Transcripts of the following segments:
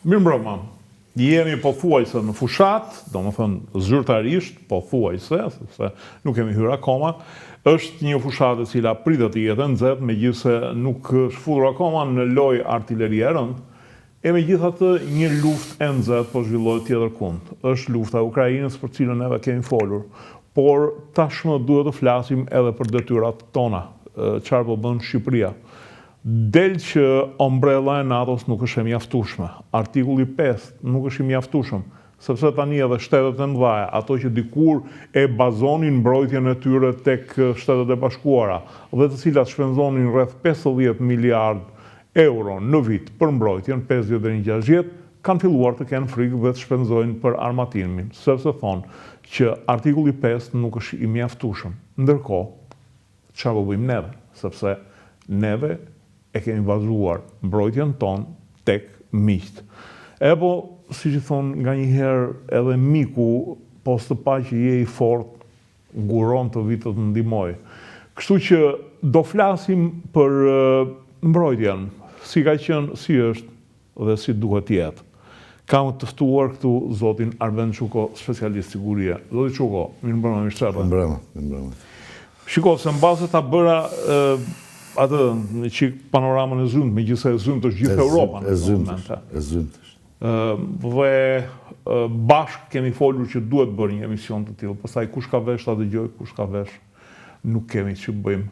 Mirëmbrëma. Jemi pothuajse në fushat, domethënë zyrtarisht pothuajse, sepse nuk kemi hyrë akoma. Është një fushat e cila pritet të jetë nxehtë, megjithëse nuk është futur akoma në lojë artillerie e rëndë. E megjithatë një luftë e nxehtë po zhvillohet tjetër kund. Është lufta e Ukrainës për cilën neve kemi folur, por tashmë duhet të flasim edhe për detyrat tona, çfarë po bën Shqipëria. Del që ombrella e NATO-s nuk është e mjaftueshme. Artikulli 5 nuk është i mjaftueshëm, sepse tani edhe shtetet e mëdha, ato që dikur e bazonin mbrojtjen e tyre tek Shtetet e Bashkuara, dhe të cilat shpenzonin rreth 50 miliard euro në vit për mbrojtjen, 50 deri në 60, kanë filluar të kenë frikë dhe të shpenzojnë për armatimin, sepse thonë që artikulli 5 nuk është i mjaftueshëm. Ndërkohë, çfarë po bëjmë neve? Sepse neve e kemi bazuar mbrojtjen tonë tek miqt. Po, si që thonë nga njëherë edhe miku, pos të pa që je i fort, nguron të vitet të ndihmoj. Kështu që do flasim për mbrojtjen, si ka qenë, si është dhe si duhet jetë. Kam të ftuar këtu zotin Arben Çuko, specialist sigurie. Zoti Çuko, mirëmbrëma, mirëserdhje. Mirëmbrëma. Shiko, se mbase ta bëra atë në qik panoramën e zymt, megjithëse e zymt është gjithë Europa. E zymt është. Dhe bashkë kemi folur që duhet bërë një emision të tillë, pastaj kush ka vesh ta dëgjoj, kush ka vesh nuk kemi që bëjmë.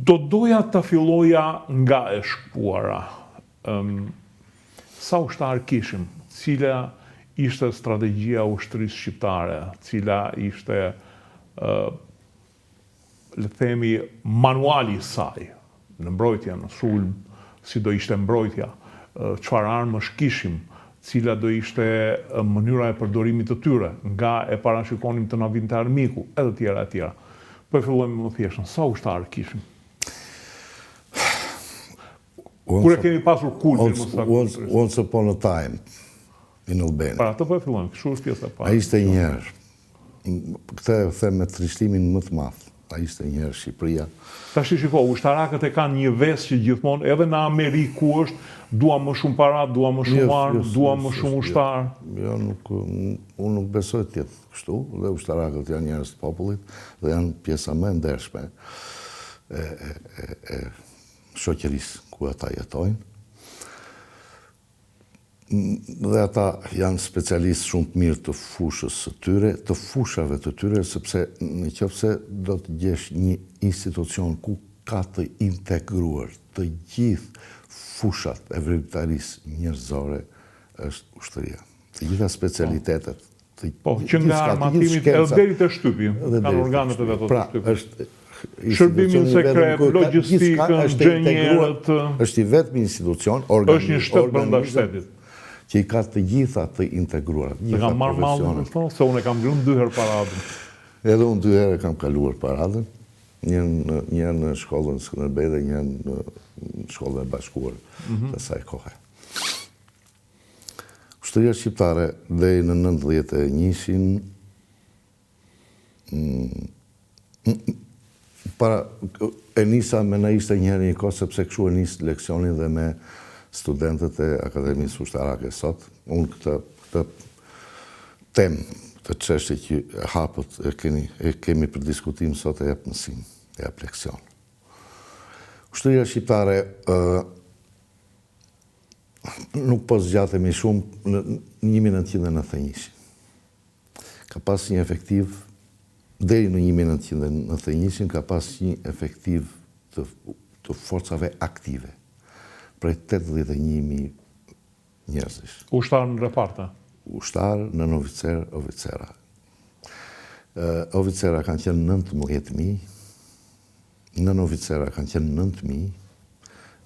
Do doja ta filloja nga e shkuara. Sa ushtar kishim, cila ishte strategjia e ushtrisë shqiptare, cila ishte le themi manuali i saj në mbrojtje, në sulm, si do ishte mbrojtja, çfarë armësh kishim, cila do ishte mënyra e përdorimit të tyre, nga e parashikonim të na vinte armiku, edhe tjera e tjera. Po e fillojmë më thjesht, sa ushtarë kishim? Kur e kemi pasur kulmin Once upon a time in Albania. Para të po e fillojmë, kështu është pjesa e parë. Ai ishte një herë. Këtë e them me trishtimin më të madh. Ai ishte një herë Shqipëria. Tash shiko, ushtarakët e kanë një vesë që gjithmonë, edhe në Amerikë ku është, dua më shumë para, dua më shumë armë, dua më shumë ushtarë. Jo, unë nuk besoj të jetë kështu, dhe ushtarakët janë njerëz të popullit dhe janë pjesa më e ndershme e shoqërisë ku ata jetojnë. Dhe ata janë specialistë shumë të mirë të fushës së tyre, të fushave të tyre, sepse në qoftë do të gjesh një institucion ku ka të integruar të gjithë fushat e veprimtarisë njerëzore, është ushtria. Të gjitha specialitetet. Po, që nga armatimit edhe deri te shtypi, kanë organet e vetë të shtypit. Shërbimin sekret, logjistikën, gjenjerët. Është i vetmi institucion, është një shtet brenda shtetit, që i ka të gjitha të integruara. Se kam marrë mallën këto, se unë e kam ngrënë 2 herë paradën. Edhe unë 2 herë kam kaluar paradën, një në shkollën Skënderbej dhe një në shkollën e bashkuar të saj kohe. Ushtria shqiptare deri në 91-shin e nisa me na ishte një herë një kohë, sepse kështu e nis leksionin dhe me studentët e Akademisë Ushtarake sot. Unë këtë temë, të çështje që hapët e kemi për diskutim sot e jap mësim, e jap leksion. Ushtria shqiptare nuk po zgjatemi shumë në 1991. Ka pas një efektiv, deri në 1991 ka pas një efektiv të forcave aktive, prej 81.000 njerëzish. Ushtarë në reparta? Ushtarë, nën oficer, oficera. Oficera kanë qenë 19.000, nën oficera kanë qenë 9.000,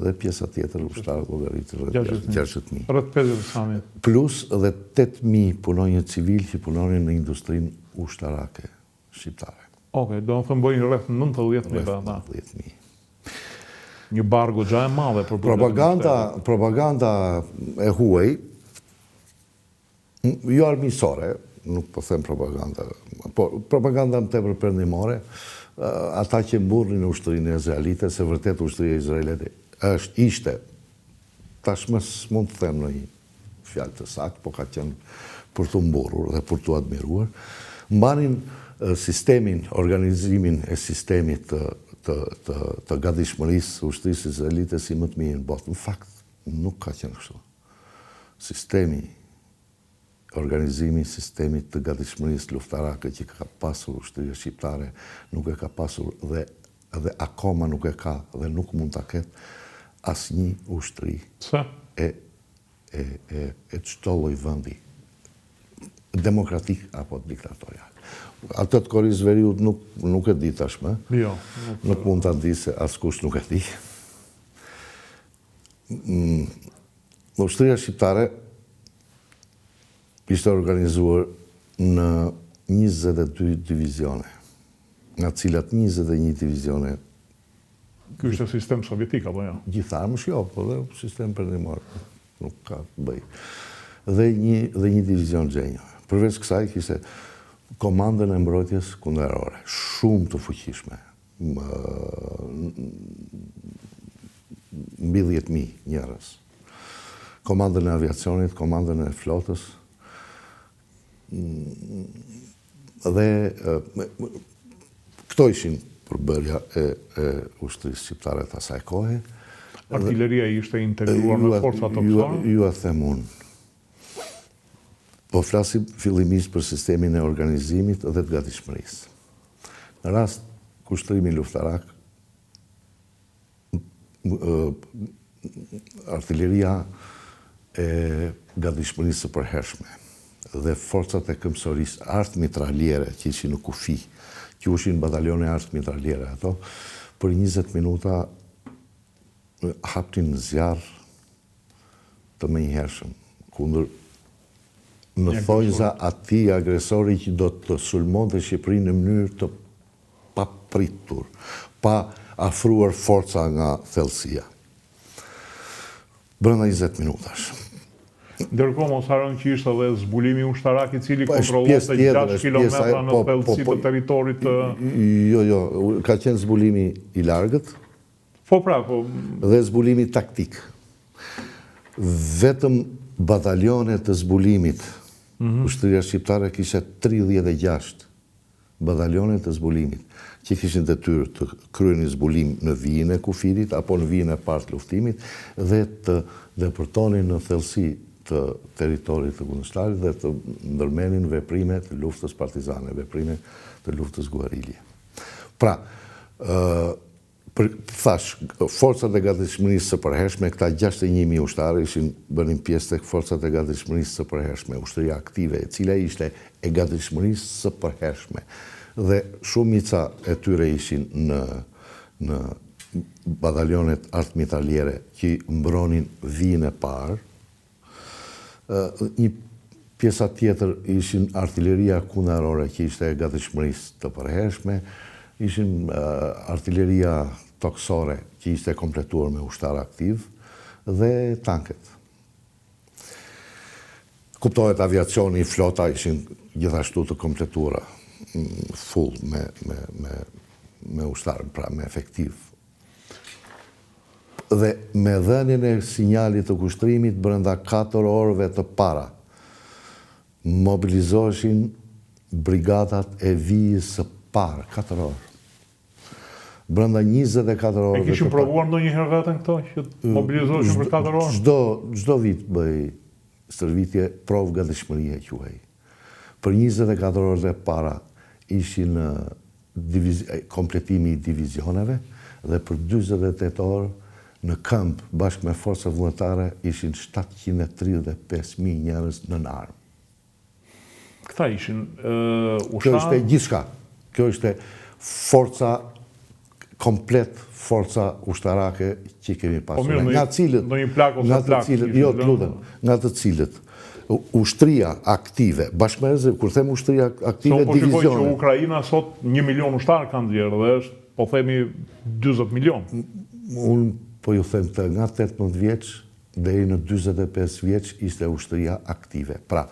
dhe pjesa tjetër ushtarë llogaritë 60.000. Rreth 50.000. Plus edhe 8.000 punonjë civil që punonin në industrinë ushtarake shqiptare. Okej, do të thënë bëjnë rreth 90.000 ata. 90.000. Një bargo gja e madhe për propaganda e huaj, jo armiqësore, nuk po them propaganda, por propaganda më tepër perëndimore, ata që mburrin në ushtrinë izraelite, se vërtet ushtria izraelite ishte tashmë s'mund të them në një fjalë të saktë, po ka qenë për të mborur dhe për të admiruar, mbanin sistemin, organizimin e sistemit të gatishmërisë ushtrisë izraelite si më të mirë në botë. Në fakt, nuk ka qenë kështu. Organizimi sistemit të gatishmërisë luftarake që ka pasur ushtria shqiptare nuk e ka pasur dhe akoma nuk e ka dhe nuk mund ta ketë asnjë ushtri e çdo lloj vendi, demokratik apo diktatorial. Atë të Korisë së Veriut nuk e di tashmë. Jo. Nuk mund ta di se askush nuk e di. Ushtria shqiptare ishte organizuar në 22 divizione, nga cilat 21 divizione. Ky është sistem sovjetik apo jo? Gjitharmësh jo, po dhe sistem perëndimor nuk ka të bëjë. Dhe një divizion gjenjo. Përveç kësaj kishte komandën e mbrojtjes kundërore, shumë të fuqishme, mbi 10.000 njerëz. Komandën e aviacionit, komandën e flotës, dhe këto ishin përbërja e ushtrisë shqiptare të asaj kohe. Artilleria ishte integruar në forcat tokësore? Ju e them unë. Po flasim fillimisht për sistemin e organizimit dhe të gatishmërisë. Në rast kushtrimi luftarak, artilleria e gatishmërisë së përhershme dhe forcat e këmbësorisë artë mitraliere që ishin në kufi, që ushin batalione artë mitraliere ato, për 20 minuta haptin zjarr të menjëhershëm kundër në thojza atij agresori që do të sulmonte Shqipërinë në mënyrë të papritur, pa afruar forca nga thellësia. Brenda 20 minutash. Ndërkohë mos harron që ishte edhe zbulimi ushtarak i cili kontrollonte 6 kilometra në thellësi të territorit të... Jo, ka qenë zbulimi i largët. Po. Dhe zbulimi taktik. Vetëm batalione të zbulimit, ushtria shqiptare kishte 36 batalione të zbulimit, që kishin detyrë të kryenin zbulim në vijën e kufirit apo në vijën e parë të luftimit dhe të depërtonin në thellësi të teritorit të kundërshtarit dhe të ndërmenin veprime të luftës partizane, veprime të luftës guerilje. Pra, thash, forcat e gatishmërisë së përhershme, këta 61.000 ushtarë ishin bënin pjesë tek forcat e gatishmërisë së përhershme, ushtria aktive, e cila ishte e gatishmërisë së përhershme. Dhe shumica e tyre ishin në batalionet artë mitraliere që mbronin vijën e parë. Një pjesa tjetër ishin artilleria kundërore që ishte e gatishmërisë të përhershme, ishin artilleria tokësore që ishte kompletuar me ushtar aktiv dhe tanket. Kuptohet aviacioni, flota ishin gjithashtu të kompletuara full me ushtar, pra me efektiv. Dhe me dhënien e sinjalit të kushtrimit brenda 4 orëve të para, mobilizoheshin brigadat e vijës së parë, 4 orë. Brenda 24 orëve. E kishin provuar ndonjëherë vetën këto që mobilizoheshin për 4 orë? Çdo vit bëj stërvitje provë gatishmërie quhej. Për 24 orët e para ishin kompletimi i divizioneve dhe për 48 orë në këmbë bashkë me forcat vullnetare ishin 735.000 njerëz nën armë. Këta ishin ushtarë? Kjo ishte gjithçka. Kjo ishte forca komplet, forca ushtarake që kemi pasur. Nga cilët, nga të cilët ushtria aktive, bashkëmerrëse, kur them ushtria aktive, divizione. Po shikoj që Ukraina sot 1 milion ushtarë kanë ndjerë dhe është, po themi, 20 milion. Unë po ju them të nga 18 vjeç deri në 45 vjeç ishte ushtria aktive. Pra,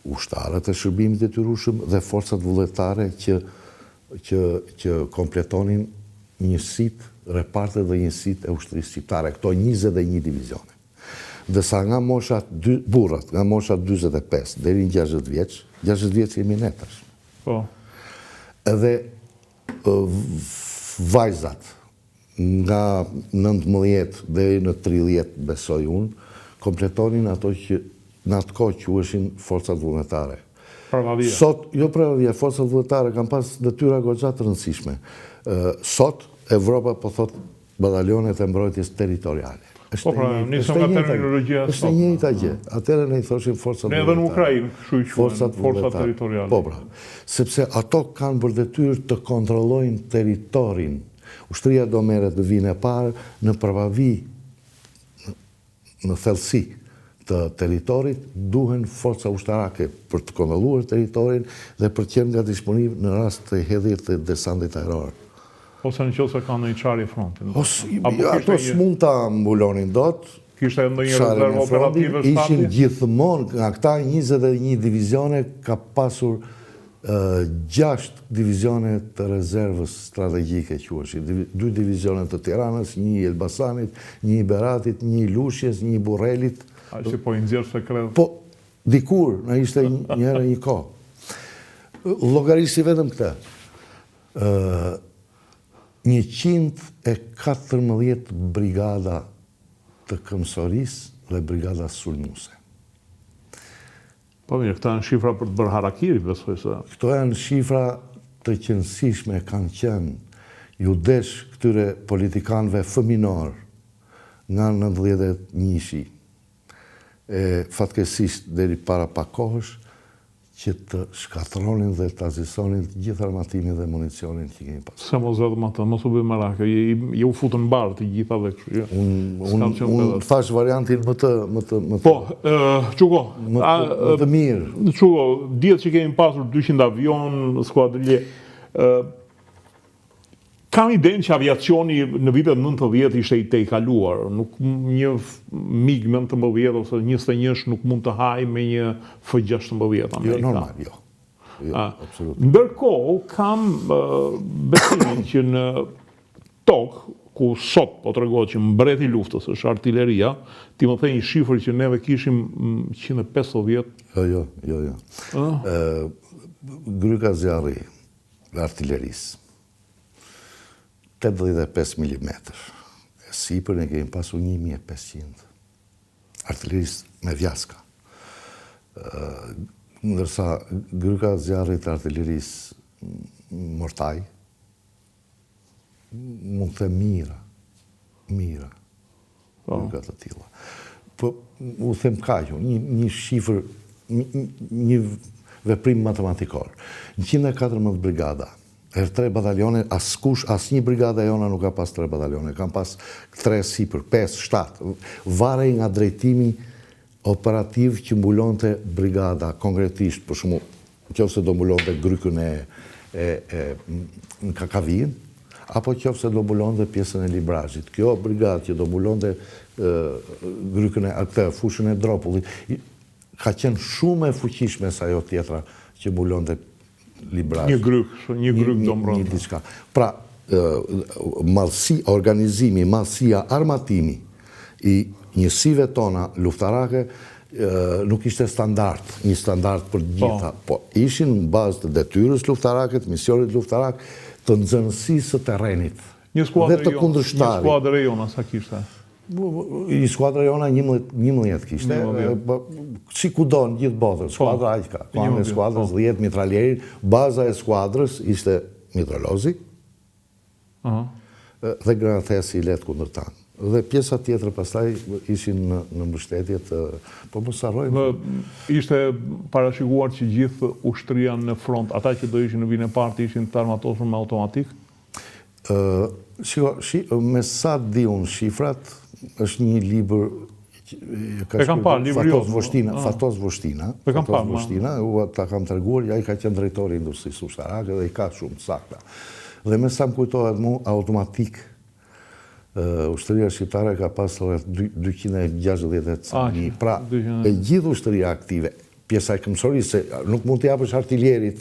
ushtarët e shërbimit detyrueshëm dhe forcat vullnetare që kompletonin njësitë, repartet dhe njësitë e ushtrisë shqiptare, këto 21 divizione. Dësa nga mosha burrat, nga mosha 45 deri në 60 vjeç, 60 vjeç jemi ne tash. Po. Edhe vajzat nga 19 deri në 30 besoj unë, kompletonin ato që në atë kohë quheshin forcat vullnetare. Pravavia. Sot, jo pravavia, forcat vullnetare kanë pas detyra goxha të rëndësishme. Sot Evropa po thot batalionet e mbrojtjes territoriale. Po pra, nisëm nga terminologjia është e njëjta gjë. Atëherë ne i thoshim forcat vullnetare. Ne edhe në Ukrainë, kështu i quhen forcat territoriale. Po pra, sepse ato kanë për detyrë të kontrollojnë territorin. Ushtria do merret në vijën e parë në përvavi, në thellësi të territorit, duhen forca ushtarake për të kontrolluar territorin dhe për të qenë nga disponibil në rast të hedhjes të desantit ajror. Ose në qoftë se kanë një çarje frontin. Ato s'mund ta mbulonin dot. Kishte ndonjë rezervë operative shtati? Ishin gjithmonë nga këta 21 divizione ka pasur 6 divizione të rezervës strategjike quheshin. 2 divizione të Tiranës, 1 i Elbasanit, 1 i Beratit, 1 i Lushjes, 1 i Burrelit. A që po i nxjerr sekret? Po, dikur, në ishte njëra një kohë. Llogarisi vetëm këtë. 114 brigada të këmsorisë dhe brigada sulmuese. Po mirë, këta janë shifra për të bërë harakiri, besoj se. Këto janë shifra të qëndësishme, kanë qenë ju desh këtyre politikanëve fëminor nga 91-shi. Fatkesisht deri para pak kohësh që të shkatronin dhe të azisonin gjithë armatimin dhe municionin që kemi pasur. Se mos vetëm atë, mos u bëj marrë, ju futën barë të gjitha dhe kështu. Unë thash variantin më të Po, Qugo, më të mirë. Qugo, djetë që kemi pasur 200 avion, skuadrilje, kam idenë që aviacioni në vitet 90 ishte i tejkaluar. Nuk një MiG-19 ose 21 nuk mund të haj me një F-16 amerikan. Jo, normal, jo. Absolut. Ndërkohë, kam besimin që në tokë, ku sot po të regohet që mbreti luftës është artilleria, ti më thej një shifër që neve kishim 150. Jo. Gryka zjarri artillerisë. 85 mm. Sipër ne kemi pasur 1500. Artillerisë me vjaska. Ndërsa gryka zjarrit të artillerisë mortaj, mund të them mira. Gryka të tilla. Po u them kaq, një shifër, një veprim matematikor. 114 brigada. 3 batalione, asnjë brigada jona nuk ka pas 3 batalione, kam pas 3 sipër, 5, 7. Varej nga drejtimi operativ që mbulonte brigada, konkretisht, për shembull, nëse do mbulonte grykën në Kakavin, apo nëse do mbulonte pjesën e Librazhit. Kjo brigadë që do mbulonte grykën e fushën e Dropullit, ka qenë shumë e fuqishme sa ajo tjetra që mbulonte Librazh. Një gryk do mbron. Një diçka. Pra, organizimi, madhësia, armatimi i njësive tona luftarake nuk ishte standard, një standard për gjitha. Po, ishin në bazë të detyrës luftarake, të misionit luftarak, të nxënësisë të terrenit. Një skuadër e jona, sa kishte? Një skuadra jona 11 kishte, si ku do në gjithë botën, skuadra aq ka. Ka skuadrës 10 mitraljerin, baza e skuadrës ishte mitralozi dhe granatesi i lehtë kundërtan. Dhe pjesa tjetër pastaj ishin në mbështetje të, po mos harrojmë. Ishte parashikuar që gjithë ushtria në front, ata që do ishin në vijën e parë ishin të armatosur me automatik? Me sa di unë shifrat, është një libër Fatos Voshtina, ta kam treguar, ja i ka qenë drejtori i industrisë ushtarake dhe i ka shumë sakta. Dhe me sa më kujtohet mu, automatik, ushtëria shqiptare ka pasur 260.000. Pra, e gjithë ushtëria aktive, pjesa e këmsorisë, nuk mund të japësh artiljerit.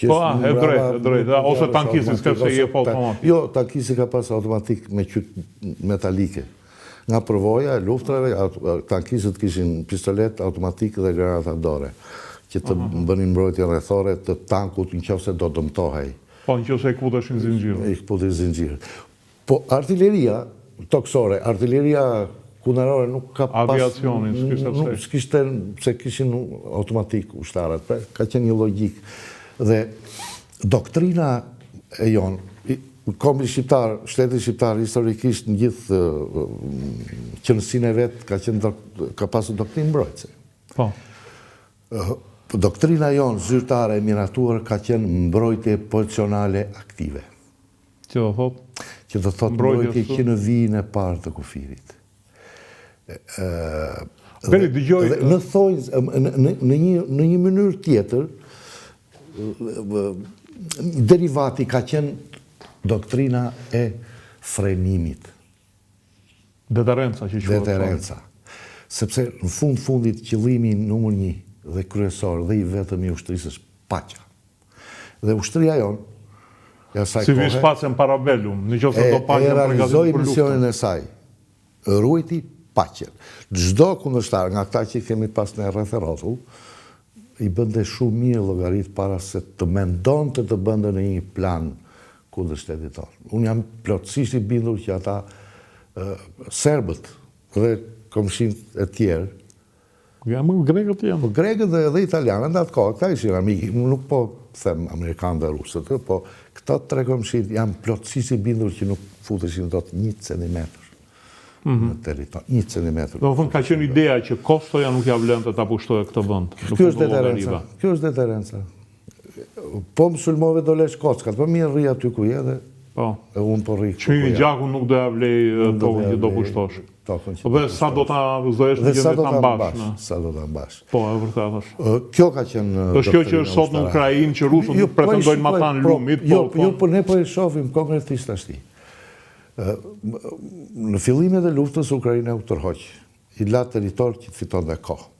Po, e drejt, ose tankisi s'ka se je pa automatik. Jo, tankisi ka pas automatik me qytë metalike. nga përvoja e luftrave, tankistët kishin pistolet automatik dhe granata dore, që të bënin mbrojtje rrethore të tankut nëse do dëmtohej. Po, nëse e kputeshin zinxhirët. I kputin zinxhirët. Po, artilleria toksore, artilleria kundërore nuk ka pas... Aviacionin, s'kishte se kishin automatik ushtarët, ka qenë një logjik. Dhe doktrina e jonë, kombi shqiptar, shteti shqiptar historikisht në gjithë qëndësinë e vetë ka pasur doktrinë mbrojtëse. Po. Doktrina jonë zyrtare e miratuar ka qenë mbrojtje pozicionale aktive. Që do thot? Që do thot mbrojtje që në vijin e parë të kufirit. Beri, dëgjoj... Në thonjë, në një mënyrë tjetër, derivati ka qenë doktrina e frenimit. Deterenca që shkruat. Deterenca. Sepse në fundit qëllimi numër 1 dhe kryesor dhe i vetëm i ushtrisë është paqja. Dhe ushtria jonë, si vish pacem parabellum, në qoftë do paqja e realizoi për misionin e saj, ruajti paqen. Çdo kundërshtar nga këta që kemi pas në rreth e rrotull, i bënte shumë mirë llogarit para se të mendonte të bënte në një plan kundër shtetit tonë. Unë jam plotësisht i bindur që ata serbët dhe komshinët e tjerë, grekët janë. Grekët dhe italianët atë kohë, këta ishin amiki, nuk po them amerikanë dhe rusët, po këta tre komshinët janë plotësisht i bindur që nuk futeshin dot 1 centimetër në territor, 1 centimetër. Do të thonë ka qenë ideja që Kostoja nuk ja vlente ta pushtojë këtë vend. Kjo është deterenca. Kjo është deterenca. Po musulmove do lesh kockat, po mirë rri aty ku je dhe unë po rri. Që një gjakun nuk do ja vlej tokën që do pushtosh. Dhe sa do ta vëzohesh në gjendje ta mbash. Sa do ta mbash. Po, e vërtet është. Kjo ka qenë... Është kjo që është sot në Ukrainë, që rusët nuk pretendojnë ma tanë lumit. Jo, po ne po e shohim konkretisht ashti. Në fillimet e luftës, Ukraina u tërhoq. I la territor që të fiton dhe kohë.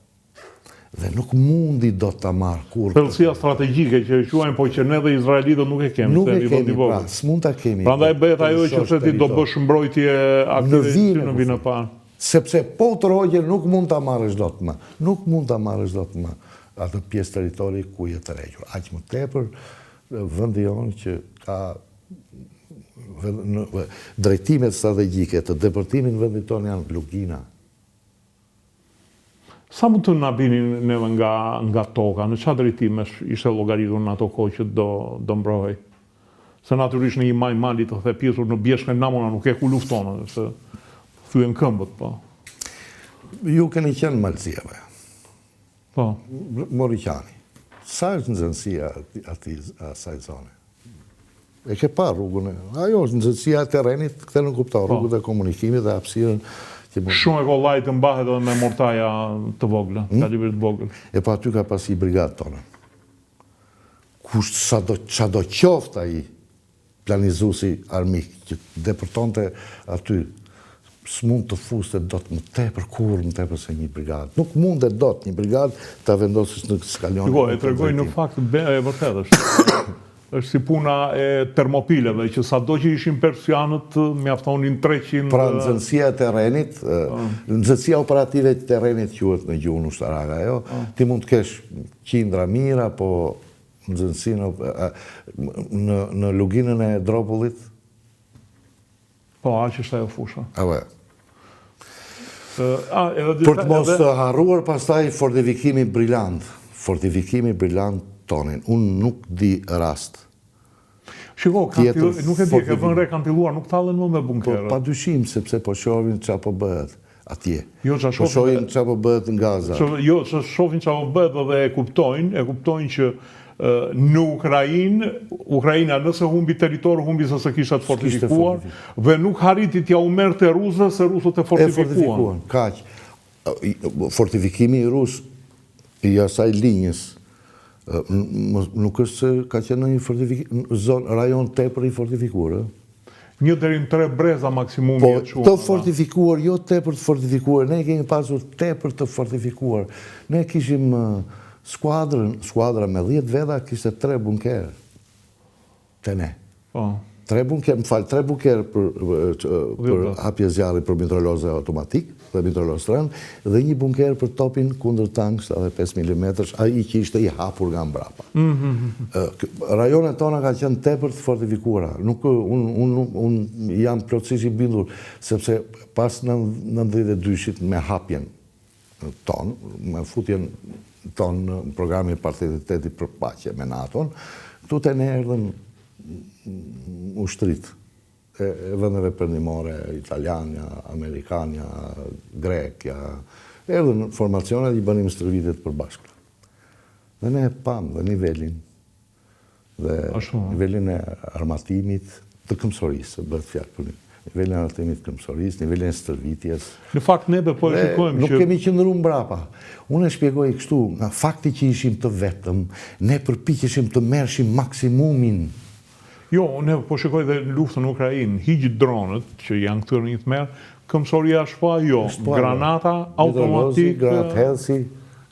Dhe nuk mundi do të marrë kur... Thellësia strategjike që e quajnë, po që ne dhe Izraelitët nuk e kemi. Nuk e kemi, pra, s'mund ta kemi. Prandaj bëhet ajo që se ti do bësh mbrojtje aktive në vinë parë. Sepse po të rogje nuk mund ta marrësh dot më. Nuk mund ta marrësh dot më atë pjesë territori ku je të rregjur. Aq më tepër vendi jonë që ka drejtimet strategjike të depërtimit në vendin tonë janë Lugina. Sa mund të na binin neve nga toka? Në çfarë drejtime ishte llogaritur në ato kohë që do mbrohej? Se natyrisht në një maj mali të the pjesur në bjeshkën namona nuk e ku luftonë, se thyen këmbët, po. Ju keni qenë Malëziave. Po. Moriqani. Sa është nxënësia asaj zone? E ke pa rrugën e... Ajo është nxënësia e terrenit, këtë nuk kupton, rrugët e komunikimit dhe hapësirën. Shumë e kollaj të mbahet edhe me mortaja të vogla, kalibrit të vogël. E pa aty ka pas i brigadë tonë. Kusht sa do qofta i planizusi armik, që depërtonte aty, s'mund të fuste do të më tepër kur më tepër se një brigadë. Nuk mundet do të një brigadë të vendosës në skalionin. E tregoj në fakt, e vërtet është. Është si puna e Termopileve, që sa do që ishin persianët, mjaftonin 300... Pra nxënësia e terrenit, nxënësia operative të terrenit quhet në gjuhën ushtarake, jo? Ti mund të kesh qindra mira, po nxënësinë në luginën e Dropullit. Po, aq është ajo fusha. Për të mos të harruar pastaj fortifikimi brillant. Fortifikimi brillant tonin. Unë nuk di rast. Shiko, nuk e di, ke vënë re kanë filluar, nuk tallen më me bunkerë. Pa dyshim, sepse po shohin çfarë po bëhet atje. Po shohin çfarë po bëhet në Gaza. Jo, shohin çfarë po bëhet dhe e kuptojnë që në Ukraina nëse humbi territor, humbi se kishte të fortifikuar, dhe nuk hariti t'ja u merrte rusëve se rusët e fortifikuan. Kaq. Fortifikimi i rus i asaj linjës nuk është se ka qenë një rajon tepër i fortifikuar. 1 deri në 3 breza maksimumi. Po, të fortifikuar, jo tepër të fortifikuar. Ne kemi pasur tepër të fortifikuar. Ne kishim skuadra me 10 veta, kishte 3 bunkerë. Te ne. 3 bunker për hapje zjarri për mitraľoze automatik dhe mitraľoz rënd, dhe 1 bunker për topin kundër tank 75 mm, ai që ishte i hapur nga mbrapa. Rajonet tona ka qenë tepër të fortifikuara. Unë jam plotësisht i bindur, sepse pas 92-shit me hapjen ton, me futjen ton në programin partneritetit për paqe me NATO-n, këtu te ne erdhën ushtrit e vendeve perëndimore, Italiania, Amerikania, Grekja, erdhën formacionet i bënim stërvitjet përbashkëta. Dhe ne pam dhe nivelin e armatimit të këmbësorisë, bëhet fjalë për nivelin e armatimit të këmbësorisë, nivelin e stërvitjes. Në fakt neve po e shikojmë nuk kemi qëndruar mbrapa. Unë e shpjegoj kështu, nga fakti që ishim të vetëm, ne përpiqeshim të merrshim maksimumin. Jo, ne po shikoj dhe luftën në Ukrainë, hiqë dronët që janë këtër një të merë, këmbësoria është ajo, granata, automatik... Granat Helsi,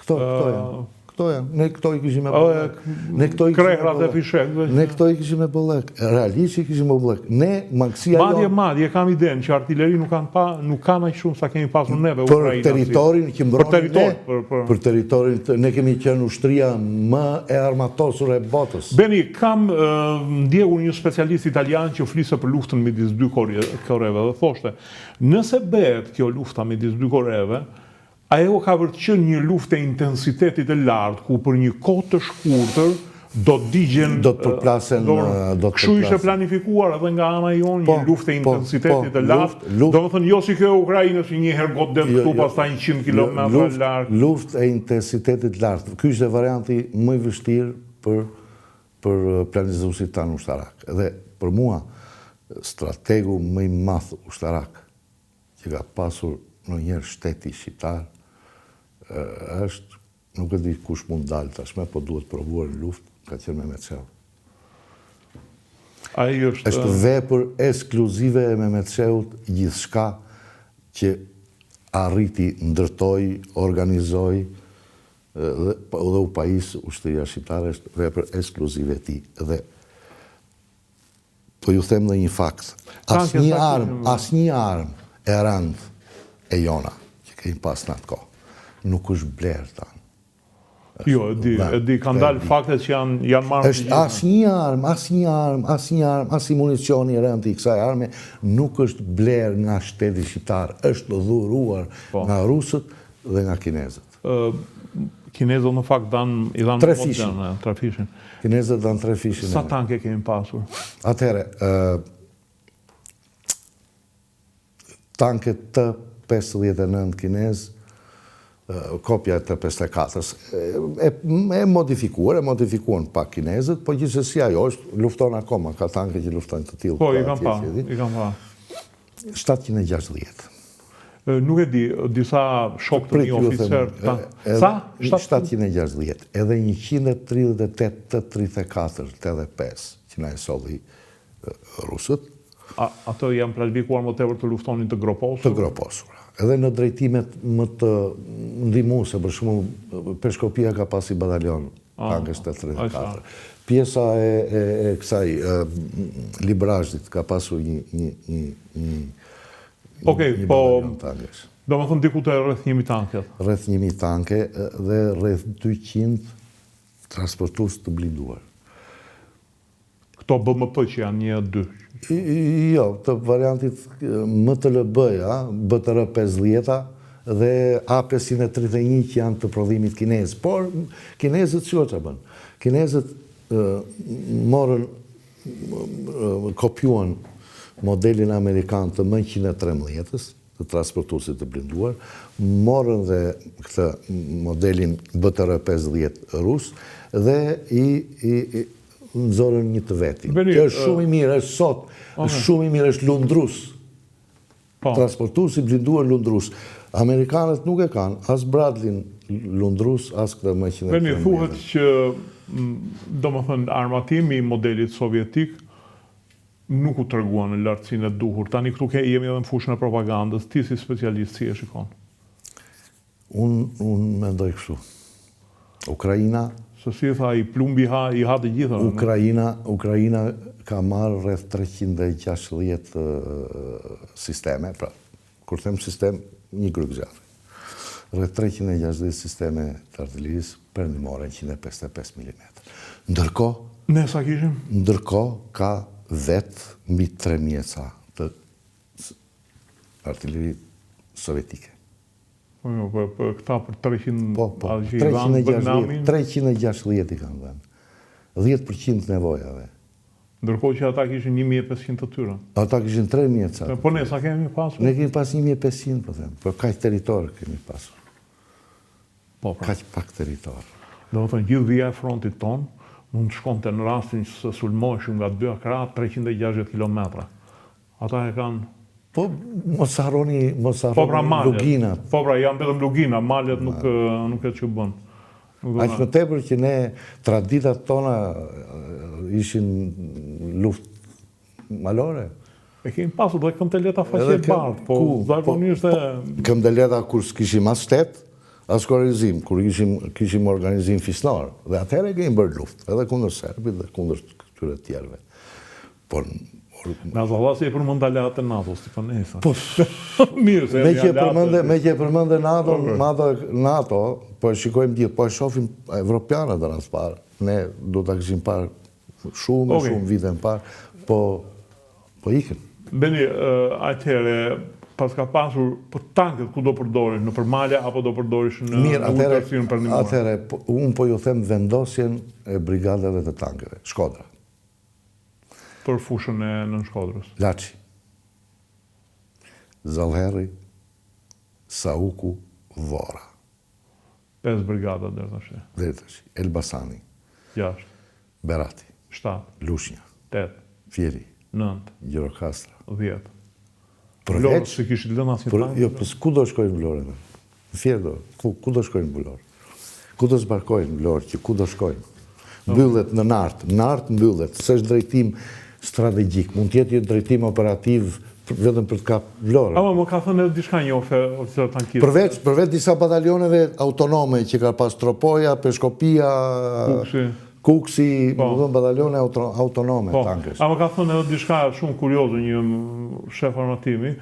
këto janë. Ne këto i kishim e bëllek. Krehrat e fishekve. Ne këto i kishim e bëllek. Realisht i kishim e bëllek. Ne, mangësia jo... Madje, kam idenë që artilleri nuk kanë aq shumë sa kemi pasur neve Ukrajina. Për teritorin që mbronin ne, për teritorin, ne kemi qenë ushtria më e armatosur e botës. Beni, kam ndjekur një specialist italian që fliste për luftën midis 2 koreve dhe thoshte, nëse bëhet kjo lufta midis 2 koreve, ajo ka vërtetë një luftë e intensitetit të lartë, ku për një kohë të shkurtër do të digjen... Do të përplasen... Kështu ishte planifikuar edhe nga ana jonë një luftë e intensitetit të lartë. Do të thënë jo si kjo e Ukrainës, një herë godet këtu, pastaj 100 kilometra larg. Luftë e intensitetit të lartë. Ky është varianti më i vështirë për planizuesit tanë ushtarak. Dhe për mua, strategu më i madh ushtarak që ka pasur ndonjëherë shteti shqiptar është, nuk e di kush mund dalë tashme, po duhet provuar në luftë, ka qenë Mehmet Shehu. Është vepër ekskluzive e Mehmet Shehut gjithçka që arriti, ndërtoi, organizoi dhe u pajis ushtria shqiptare, është vepër ekskluzive e tij. Dhe po ju them dhe një fakt. Asnjë armë e rëndë e jona që kemi pas në atë kohë nuk është blerë tanë. Jo, e di, kanë dalë faktet që janë marrë... është asnjë armë, as i municioni rëndë i kësaj arme, nuk është blerë nga shteti shqiptar, është dhuruar nga rusët dhe nga kinezët. Kinezët në fakt i dhanë 3 fishin. Kinezët dhanë 3 fishin. Sa tanke kemi pasur? Atëhere, tanke T-59 kinez, kopja të 54-ës, e modifikuan pak kinezët, po gjithsesi ajo është lufton akoma, ka tanke që luftojnë të tillë. Po, i kam pa. 760. Nuk e di, disa shok të një oficer... Sa? 760. Edhe 138 të 34, 85, që na e solli rusët. Ato janë planifikuar më tepër të luftonin të groposur? Të groposura. Edhe në drejtimet më të ndihmuese, për shembull, Peshkopia ka pasi batalion tankës të 34. Pjesa e kësaj Librazhit ka pasur një batalion tankës. Do më thënë diku të rreth 1000 tanket? Rreth 1000 tanke dhe rreth 200 transportues të blinduar. Këto BMP që janë 1-2? Jo, të variantit MTLB-ja, BTR 50 dhe A531 që janë të prodhimit kinez. Por, kinezët që bënë? Kinezët morën, kopjuan modelin amerikan të M113-ës, të transportuesit të blinduar, morën dhe këtë modelin BTR 50 rus dhe i nëzorën një të veti. Kjo është shumë i mirë, është sot, është shumë i mirë, është lundrus. Transportues i blinduar lundrus. Amerikanët nuk e kanë, as Bradley lundrus, as këtë M113. Beni, thuhet që, do më thënë, armatimi i modelit sovjetik nuk u treguan në lartësinë e duhur. Tani këtu jemi edhe në fushën e propagandës. Ti si specialist si e shikon? Unë mendoj kështu. Ukraina Se si tha, i plumbi i ha të gjitha. Ukraina ka marrë rreth 360 sisteme, pra, kur them sistem, një grup zjarri. Rreth 360 sisteme të artillerisë perëndimore 155 mm. Ne sa kishim? Ndërkohë ka vetë mbi 3 mjeca të artilleri sovjetike. Për këta për 300... 360 i kanë dhenë. 10% nevojave. Ndërkohë që ata kishin 1500 të tyra. Ata kishin 3 mjeca. Po ne sa kemi pasur? Ne kemi pas 1500, po them. Për kaq territor kemi pasur. Kaq pak territor. Do të thënë gjithë vija e frontit ton mund të shkonte në rastin se sulmoheshin nga 2 krah 360 kilometra. Ata e kanë... Po, mos harroni luginat. Po pra, janë vetëm lugina, malet nuk e që bën. Aq më tepër që ne, traditat tona ishin luftë malore. E kemi pasur dhe këmbëleta faqe bardh, po zakonisht e... Këmbëleta kur s'kishim as shtet, as korrizim, kur kishim organizim fisnor. Dhe atëherë kemi bërë luftë, edhe kundër serbit dhe kundër këtyre tjerëve. Por me azallasi e përmend aleat e NATO, Stipanesa. Po, mirë se me që e përmende NATO, po e shikojmë gjithë, po e shofim evropianët dhe nësë parë. Ne do të këshim parë shumë vite në parë, po ikën. Beni, atëhere, pas ka pasur për tanket ku do përdorish, në përmalja apo do përdorish në ultrasin përndimore? Atëhere, unë po ju them vendosjen e brigadave të tankeve, Shkodra. Për fushën e nën Shkodrës? Laçi, Zallherri, Sauku, Vora. 5 brigada deri tash. Elbasani. 6. Berati. 7. Lushnja. 8. Fieri. 9. Gjirokastra. 10. Vlorë se kishit lënë asnjë tank? Jo, po ku do shkojnë Vlorë? Në Fier do. Ku do shkojnë Vlorë? Ku do zbarkojnë Vlorë që ku do shkojnë? Mbyllet në Nartë mbyllet, s'është drejtim strategjik, mund t'jetë drejtim operativ vetëm për të kapë Vlorë. Ama më ka thënë edhe diçka një oficer tankist. Përveç disa batalioneve autonome që ka pas Tropoja, Peshkopia, Kuksi, batalione autonome tankës. Ama ka thënë edhe diçka shumë kurioze një shef armatimi,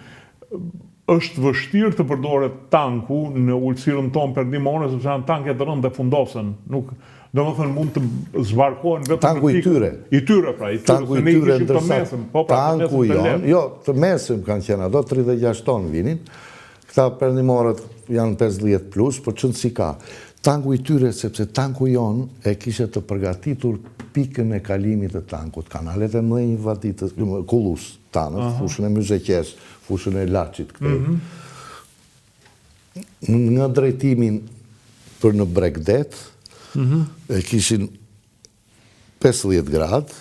është vështirë të përdoret tanku në ulësirën tonë perëndimore, sepse janë tanket të rëndë dhe fundosen. Do më thënë mund të zbarkohen vetëm tanku i tyre. I tyre, pra. Tanku i tyre ndërsa tanku jonë, jo, të mesëm kanë qenë ato, 36 tonë vinin. Këta perëndimorët janë 50 plus, por qënë si ka. Tanku i tyre, sepse tanku jonë e kishe të përgatitur pikën e kalimit të tankut. Kanalet e mëdhenj vaditës, Kullus, tanët, fushën e Myzeqes, fushën e Laçit këtej. Nga drejtimin për në Bregdet, e kishin 50 gradë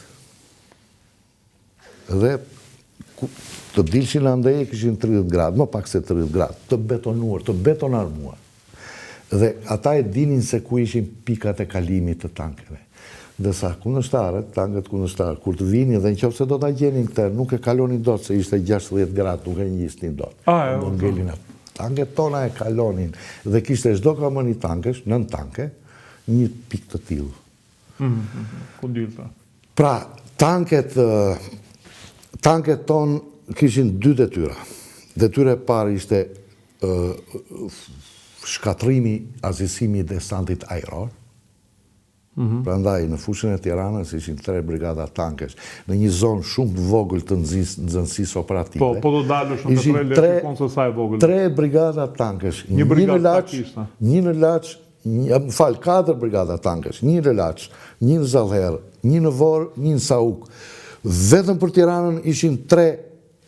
dhe të dilshin andej e kishin 30 gradë, më pak se 30 gradë, të betonuar, të betonarmuar. Dhe ata e dinin se ku ishin pikat e kalimit të tankeve. Dhe sa tanket kundërshtarë, kur të vini dhe në qofë se do të gjenin këtër, nuk e kalonin do të se ishte 60 gradë, nuk e njistin do të. Do ngelin atë. Tanket tona e kalonin dhe kishte çdo kamën i tankesh, 9 tanke, një pik të tillë. Ku dilta? Pra, tanket tonë kishin 2 detyra. Detyra e parë ishte shkatrimi, azisimi i desantit ajror. Prandaj në fushën e Tiranës ishin 3 brigada tankesh në një zonë shumë vogël të nxënësisë operative. Po do dalësh në të shikon se sa e vogël. 3 brigada tankesh, një në Laç, 4 brigada tankesh, një në Laç, një në Zallherë, një në Vorë, një në Sauk. Vetëm për Tiranën ishin 3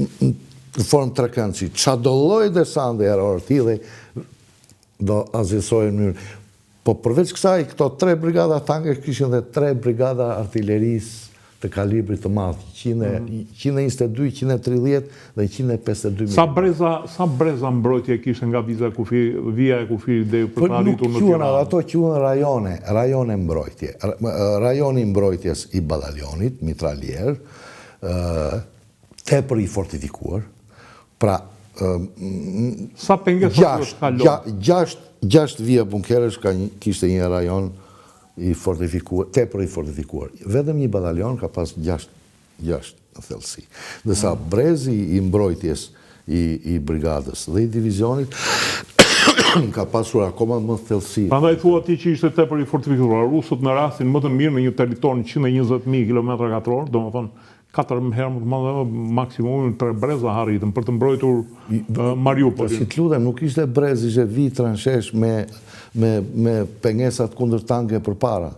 në formë trekëndësi. Qa do lloj desante ajror tillë do azisojnë mënyrë. Po përveç kësaj, këto 3 brigada tankesh kishin dhe 3 brigada artillerisë të kalibrit të madh, 122, 130 dhe 152 mm. Sa breza mbrojtje kishte nga vija e kufirit dhe për të arritur në Tiranë? Ato quhen rajone mbrojtje. Rajoni mbrojtjes i batalionit, mitralier, tepër i fortifikuar. Pra, sa pengesë kalon? 6 vija bunkeresh kishte një rajon tepër i fortifikuar. Vetëm një batalion ka pas 6 në thellësi. Ndërsa brezi i mbrojtjes i brigadës dhe i divizionit ka pasur akoma më thellësi. Prandaj thua ti që ishte tepër i fortifikuar. Rusët në rastin më të mirë në një territor 120.000 km2, domethënë 4 herë më të madhe, maksimumin 3 breza arritën për të mbrojtur Mariupolin. Si të lutem, nuk ishte brez, ishte vi transhesh me pengesat kundër tanke përpara.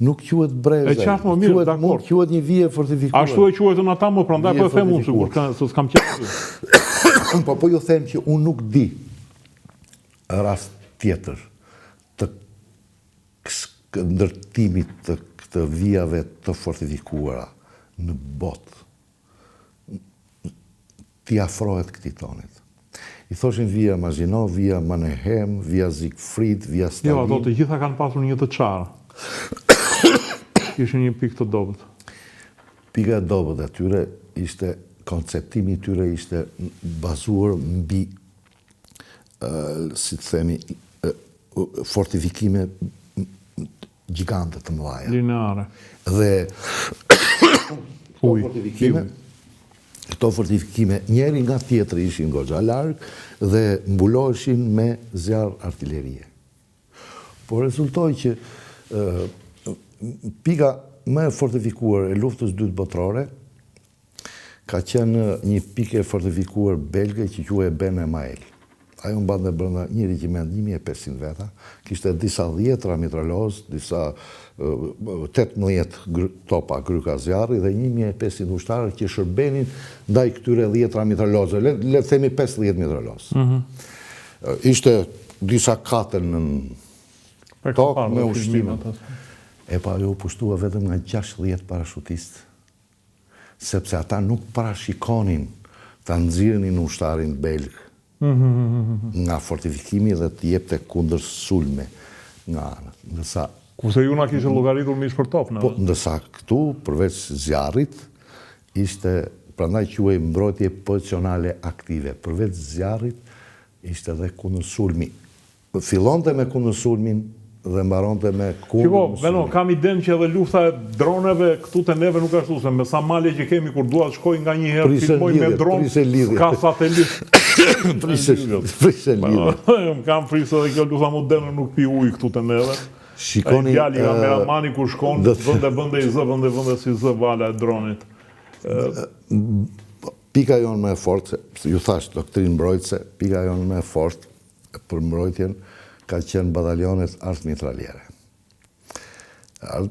Nuk quhet breze. E qartë më mirë, dakord. Quhet një vije fortifikuar. Ashtu e quhetën ata më, prandaj po e them unë sigur, se s'kam qenë. Po ju them që unë nuk di rast tjetër të ndërtimit të këtë vijave të fortifikuara në botë. Ti afrohet këtij tonit. I thoshin vija Maginot, vija Mannerheim, vija Siegfried, vija Stalin. Jo, ato të gjitha kanë pasur një të çarë. Kishin një pikë të dobët. Pika e dobët e tyre ishte, konceptimi i tyre ishte bazuar mbi, si të themi, fortifikime gjigante të mëdha. Lineare. Dhe këto fortifikime njëri nga tjetri ishin goxha larg dhe mbuloheshin me zjarr artillerie. Po rezultoi që pika më e fortifikuar e luftës dytë botërore ka qenë një pikë e fortifikuar belge që quhej Ben Emael. Ajo mbante brenda një regjiment 1500 veta, kishte disa dhjetra mitralozë, disa 18 topa gryka zjarri dhe 1500 ushtarë që shërbenin ndaj këtyre dhjetra mitralozë, le të themi 15 mitralozë. Ishte disa katër në tokë me ushtime. E pa ajo u pushtua vetëm nga 60 parashutistë, sepse ata nuk parashikonin ta nxirrnin ushtarin belg nga fortifikimi dhe të jepte kundër sulme nga ana. Ndërsa kurse ju na kishte llogaritur mish për top, po, ndërsa këtu përveç zjarrit ishte, prandaj quhej mbrojtje pozicionale aktive. Përveç zjarrit ishte edhe kundër sulmi. Fillonte me kundër sulmin dhe mbaronte me kundër. Beno, kam iden që edhe lufta e droneve këtu te neve nuk ashtu, se me sa malje që kemi kur dua të shkoj nga një herë filmoj me dron, ka satelit. Prisë lidhje. Kam frikë edhe kjo lufta moderne nuk pi ujë këtu te neve. Shikoni djali kameramani kur shkon, vënde i zë, vënde si zë vala e dronit. Pika jonë më e fortë, ju thash doktrinë mbrojtëse, pika jonë më e fortë për mbrojtjen ka qenë batalionet artë mitraliere.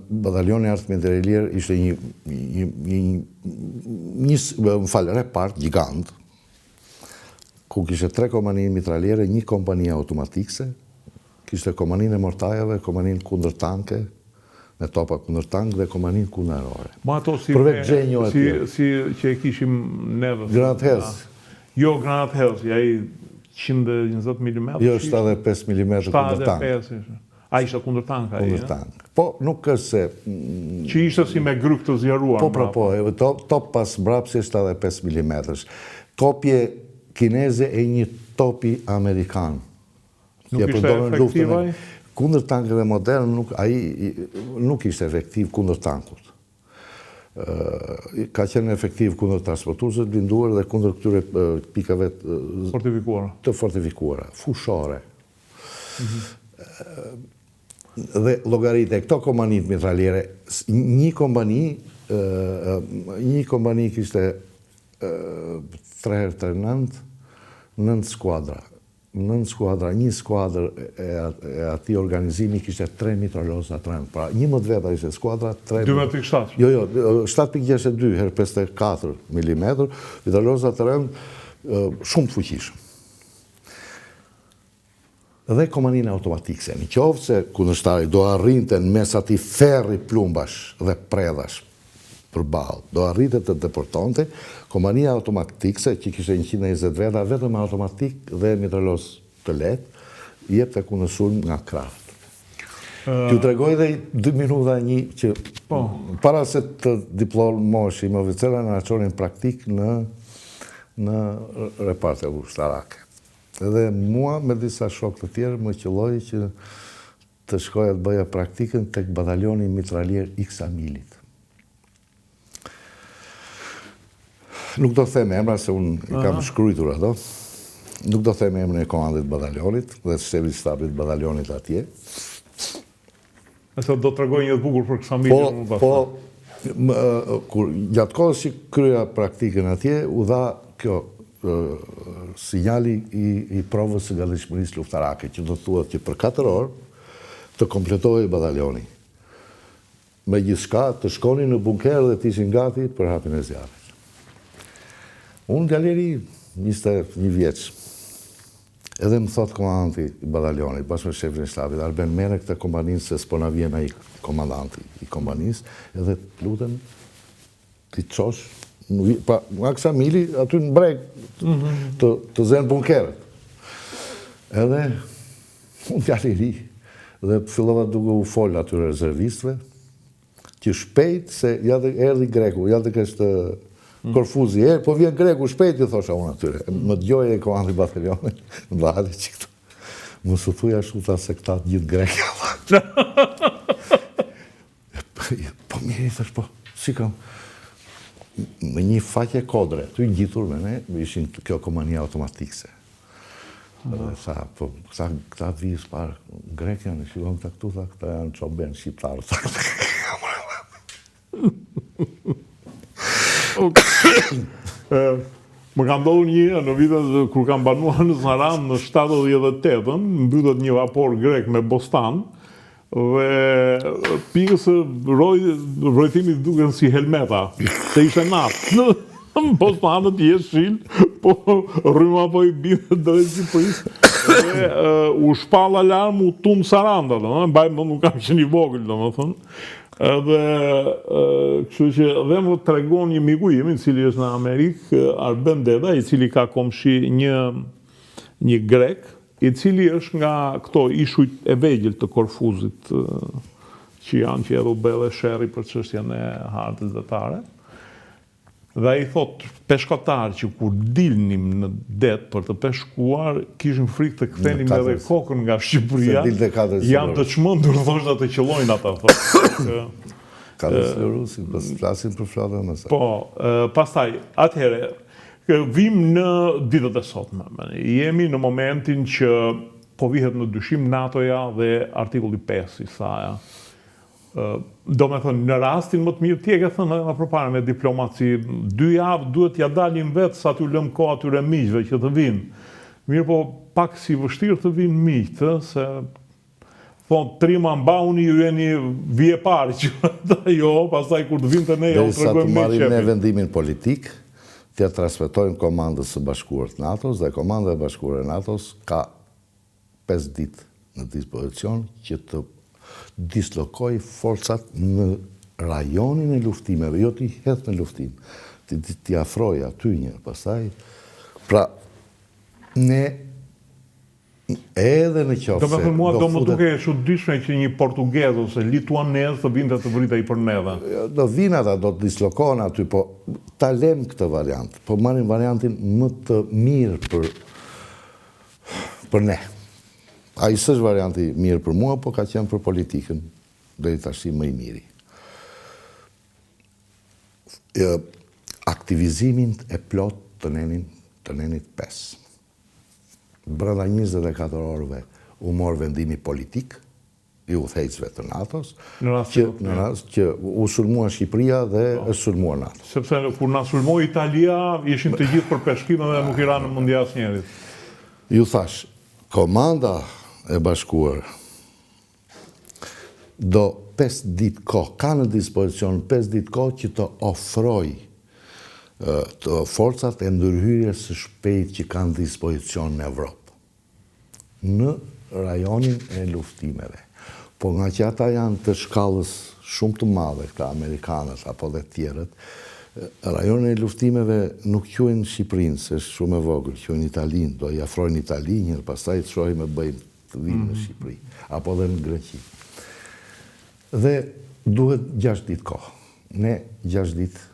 Batalioni artë mitraliere ishte një repart gjigant, ku kishte 3 kompani mitraliere, 1 kompani automatikse, kishte komanin e mortajave, komanin kundër tanke, me topa kundër tank dhe komanin kundër aerore. Ma ato si që e kishim neve. Granat Hez. Jo, Granat Hez, ja i 120 mm. Jo, 75 mm kundër tank. 75, a ishte kundër tank? Kundër tank. Po, nuk është se... Që ishte si me gryk të zjaruar? Top pas mbrapsje 75 mm. Kopje kineze e një topi amerikan. Nuk ishte efektiva? Kundër tankeve modern, nuk ishte efektiv kundër tankut. Ka qenë efektiv kundër transportuesve të blinduar dhe kundër këtyre pikave të fortifikuara, fushore. Dhe llogaritë këto kompanit mitraliere, një kompani kishte 3x9, 9 skuadra. 9 skuadra, një skuadrë e ati organizimi kishte 3 mitralozë atërën. Pra, 11 veta ishte skuadra, 3... 12.7? Jo, 7.62 her 54 mm, mitralozë atërën shumë të fuqishëm. Dhe komanin automatikse, në qovë se kundërshtari do arrinte në mes ati ferri plumbash dhe predash për balë, do arrite të deportonte, komania automatikse, që kishte 120 veta, vetëm automatik dhe mitralozë të letë, jepte kundër sulm nga kraft. T'ju tregoj dhe 2 minuta një që para se të diplomoshi më oficerë në aqonin praktik në reparte ushtarake. Edhe mua me disa shok të tjerë më qëlloj që të shkoja të bëja praktikën tek batalioni mitralier X Amilit. Nuk do them emra se unë i kam shkruajtur ato. Nuk do them emrin e komandit batalionit dhe shefit shtabit batalionit atje. Nëse do të tregoj një të bukur për Ksamilin. Kur gjatë kohës që kryeja praktikën atje, u dha kjo sinjali i provës së gatishmërisë luftarake, që do të thuhet që për 4 orë të kompletohej batalioni. Me gjithçka të shkonin në bunker dhe të ishin gati për hapjen e zjarrit. Unë djaleri 21 vjeç. Edhe më thot komandanti i batalionit, bashkë me shefin e shtabit, Arben, merre këtë kompaninë se s'po na vjen ai komandanti i kompanisë, edhe lutem ti çosh, pa Aksamili aty në breg të zënë bunkeret. Edhe unë djaleri dhe fillova duke u fol atyre rezervistëve, që shpejt se ja dhe erdhi greku, ja dhe kështë Korfuzi, po vjen greku shpejt, i thosha unë atyre. Më dëgjoj e komandi batalionit, më dhati që këtu. Më së thuja shuta se këta të gjithë greka. Po mirë, i thash, po, si kam. Me një faqe kodre, tu i gjitur me ne, ishin kjo komania automatikse. Dhe tha, po, këta vijës parë, grek janë, shikon këta këtu, tha, këta janë qoben shqiptarë, Më kam ndodhur një në vitet kur kam banuar në Saran në 78-ën, mbytet një vapor grek me bostan dhe pikës vrojtimi duken si helmeta, se ishte natë. Bostanët jeshil, po rryma po i bide drejt Shqipërisë. Dhe u shpall alarm u tum Saranda, mbajmë nuk kam qenë i vogël, domethënë. Edhe, kështu që dhe më tregon një miku im, i cili është në Amerikë, Arben Deda, i cili ka komshi një grek, i cili është nga këto ishujt e vegjël të Korfuzit, që janë që edhe u bë dhe sherri për çështjen e hartës detare. Dhe ai thot, peshkotarë që kur dilnim në det për të peshkuar, kishin frikë të kthenim edhe kokën nga Shqipëria, janë të çmendur, thoshta të qellojnë ata, thotë. Katër rusin, pas flasin për flotën më sa. Po, pastaj, atëherë, vim në ditët e sotme. Jemi në momentin që po vihet në dyshim NATO-ja dhe artikulli 5 i saj. Do me thënë, në rastin më të mirë, tje ke thënë edhe më përpara me diplomaci, 2 javë duhet ja dalin vetë sa t'ju lëm kohë atyre miqve që të vinë. Mirë po, pak si vështirë të vinë miqtë, se thonë, trima mbauni ju jeni vje pari që jo, pastaj kur të vinë të ne, ja u tregojmë me qepin. Sa të marrim ne vendimin politik, t'ja transmetojmë komandës së bashkuar të NATO-s, dhe komanda e bashkuar e NATO-s ka 5 ditë në dispozicion që të dislokoj forcat në rajonin e luftimeve, jo t'i hedh në luftim, t'i afroj aty një, pastaj, pra, ne edhe në qofse... Do me thënë mua do më duke e çuditshme që një portugez ose lituanez të vinte të vritej për neve. Do vinë ata, do të dislokohen aty, po ta lëm këtë variant, po marrim variantin më të mirë për ne. Ai s'është varianti mirë për mua, po ka qenë për politikën deri tash më i miri. Aktivizimin e plot të nenit 5. Brenda 24 orëve u mor vendimi politik i udhëheqësve të NATO-s, në rast që u sulmua Shqipëria dhe është sulmuar NATO. Sepse kur na sulmoi Italia, ishin të gjithë për peshkim dhe nuk i ranë në mendja asnjërit. Ju thash, komanda e bashkuar do 5 ditë kohë, ka në dispozicion 5 ditë kohë që të ofroj të forcat e ndërhyrjes së shpejtë që kanë dispozicion në Evropë, në rajonin e luftimeve. Po nga që ata janë të shkallës shumë të madhe, këta Amerikanët apo dhe tjerët, rajonin e luftimeve nuk quajnë Shqipërinë, se është shumë e vogël, quajnë Italinë, do i afrojnë Italinë, pastaj të shohim e bëjmë të vinë në Shqipëri, apo dhe në Greqi. Dhe duhet 6 ditë kohë. Ne 6 ditë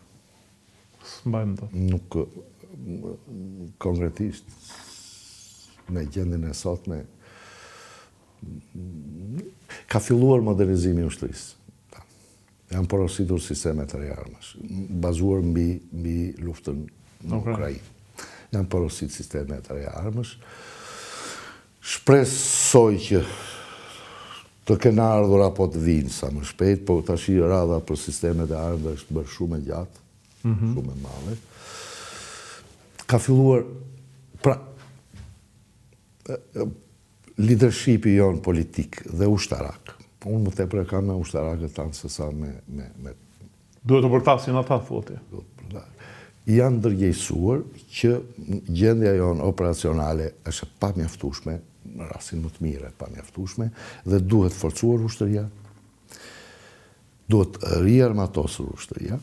nuk konkretisht me gjendjen e sotme Ka filluar modernizimi i ushtrisë. Janë porositur sistemet e armësh, bazuar mbi luftën në Ukrainë. Janë porosit sistemet e armësh. Shpresoj që të kenë ardhur apo të vinë sa më shpejt, po tash radha për sistemet e armëve është bërë shumë e gjatë, shumë e madhe. Ka filluar, pra, leadershipi jonë politik dhe ushtarak. Unë më tepër e kam me ushtarakët tanë se sa me... Duhet të përtasin ata, thotë. Janë ndërgjegjësuar që gjendja jonë operacionale është pa mjaftueshme, në rastin më të mirë pa mjaftueshme, dhe duhet forcuar ushtëria, duhet riarmatosur ushtëria,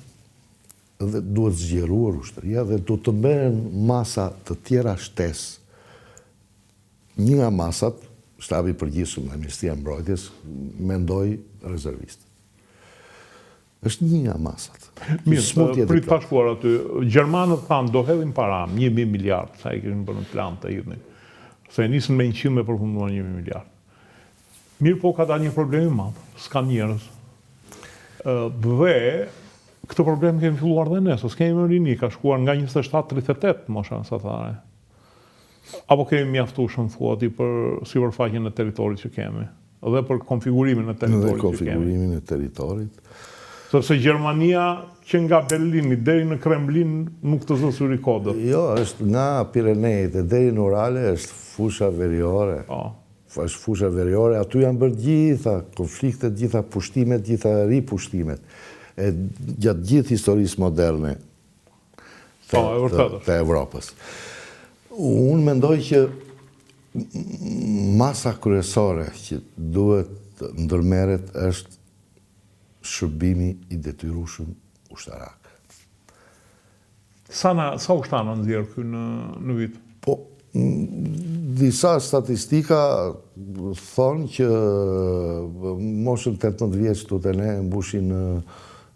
dhe duhet zgjeruar ushtëria, dhe duhet të mberen masa të tjera shtesë. Një nga masat, shtabi i përgjithshëm dhe Ministria e Mbrojtjes, mendoi rezervist. Është një nga masat. Mirë, prit pashkuar aty. Gjermanët thanë do hedhin para 1.000 miliard, sa i kishin bërë në plan të hidhnin. Se e nisën me 100 me përfunduar 1.000 miliard. Mirë po ka dalë një problem i madh, s'ka njerëz. Dhe këtë problem kemi filluar dhe ne, se s'kemi më rini, ka shkuar nga 27-38 mosha mesatare. Apo kemi mjaftueshëm thuati për sipërfaqen e territorit që kemi, dhe për konfigurimin e territorit që kemi. Dhe konfigurimin e territorit. Sepse Gjermania që nga Berlini deri në Kremlin nuk të zë syri kodët. Jo, është nga Pirenejt e deri në Urale është fusha veriore. Është fusha veriore, aty janë bërë gjitha konfliktet, gjitha pushtimet, gjitha ripushtimet. Gjatë gjithë historisë moderne të Evropës. Unë mendoj që masa kryesore që duhet ndërmerret është shërbimi i detyrueshëm ushtarak. Sa ushtarë në nxjerrë ky në vit? Po, disa statistika thonë që moshën 18 vjeç të ne mbushin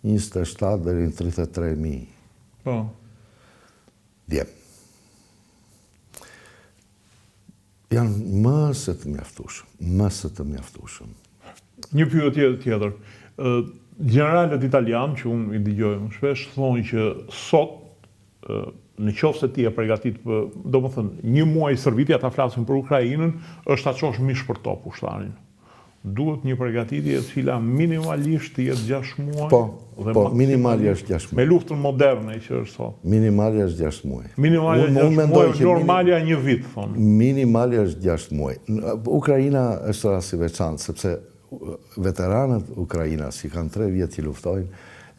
27 deri në 33.000. Po. Djem. Janë mëse të mjaftueshëm. Një pyetje tjetër. Generalet italianë, që unë i dëgjoj më shpesh, thonë që sot, në qoftë se ti e përgatit, do më thënë, një muaj shërbitje, ata flasin për Ukrainën, është ta çosh mish për top ushtarin. Duhet një përgatitje e cila minimalisht të jetë 6 muaj. Po, minimali është 6 muaj. Me luftën moderne që është sot. Minimali është 6 muaj. Minimali është 6 muaj, normalja 1 vit, thonë. Minimali është 6 muaj. Ukraina është rast i veçantë, sepse veteranët Ukrainas, që kanë 3 vjetë që luftojnë,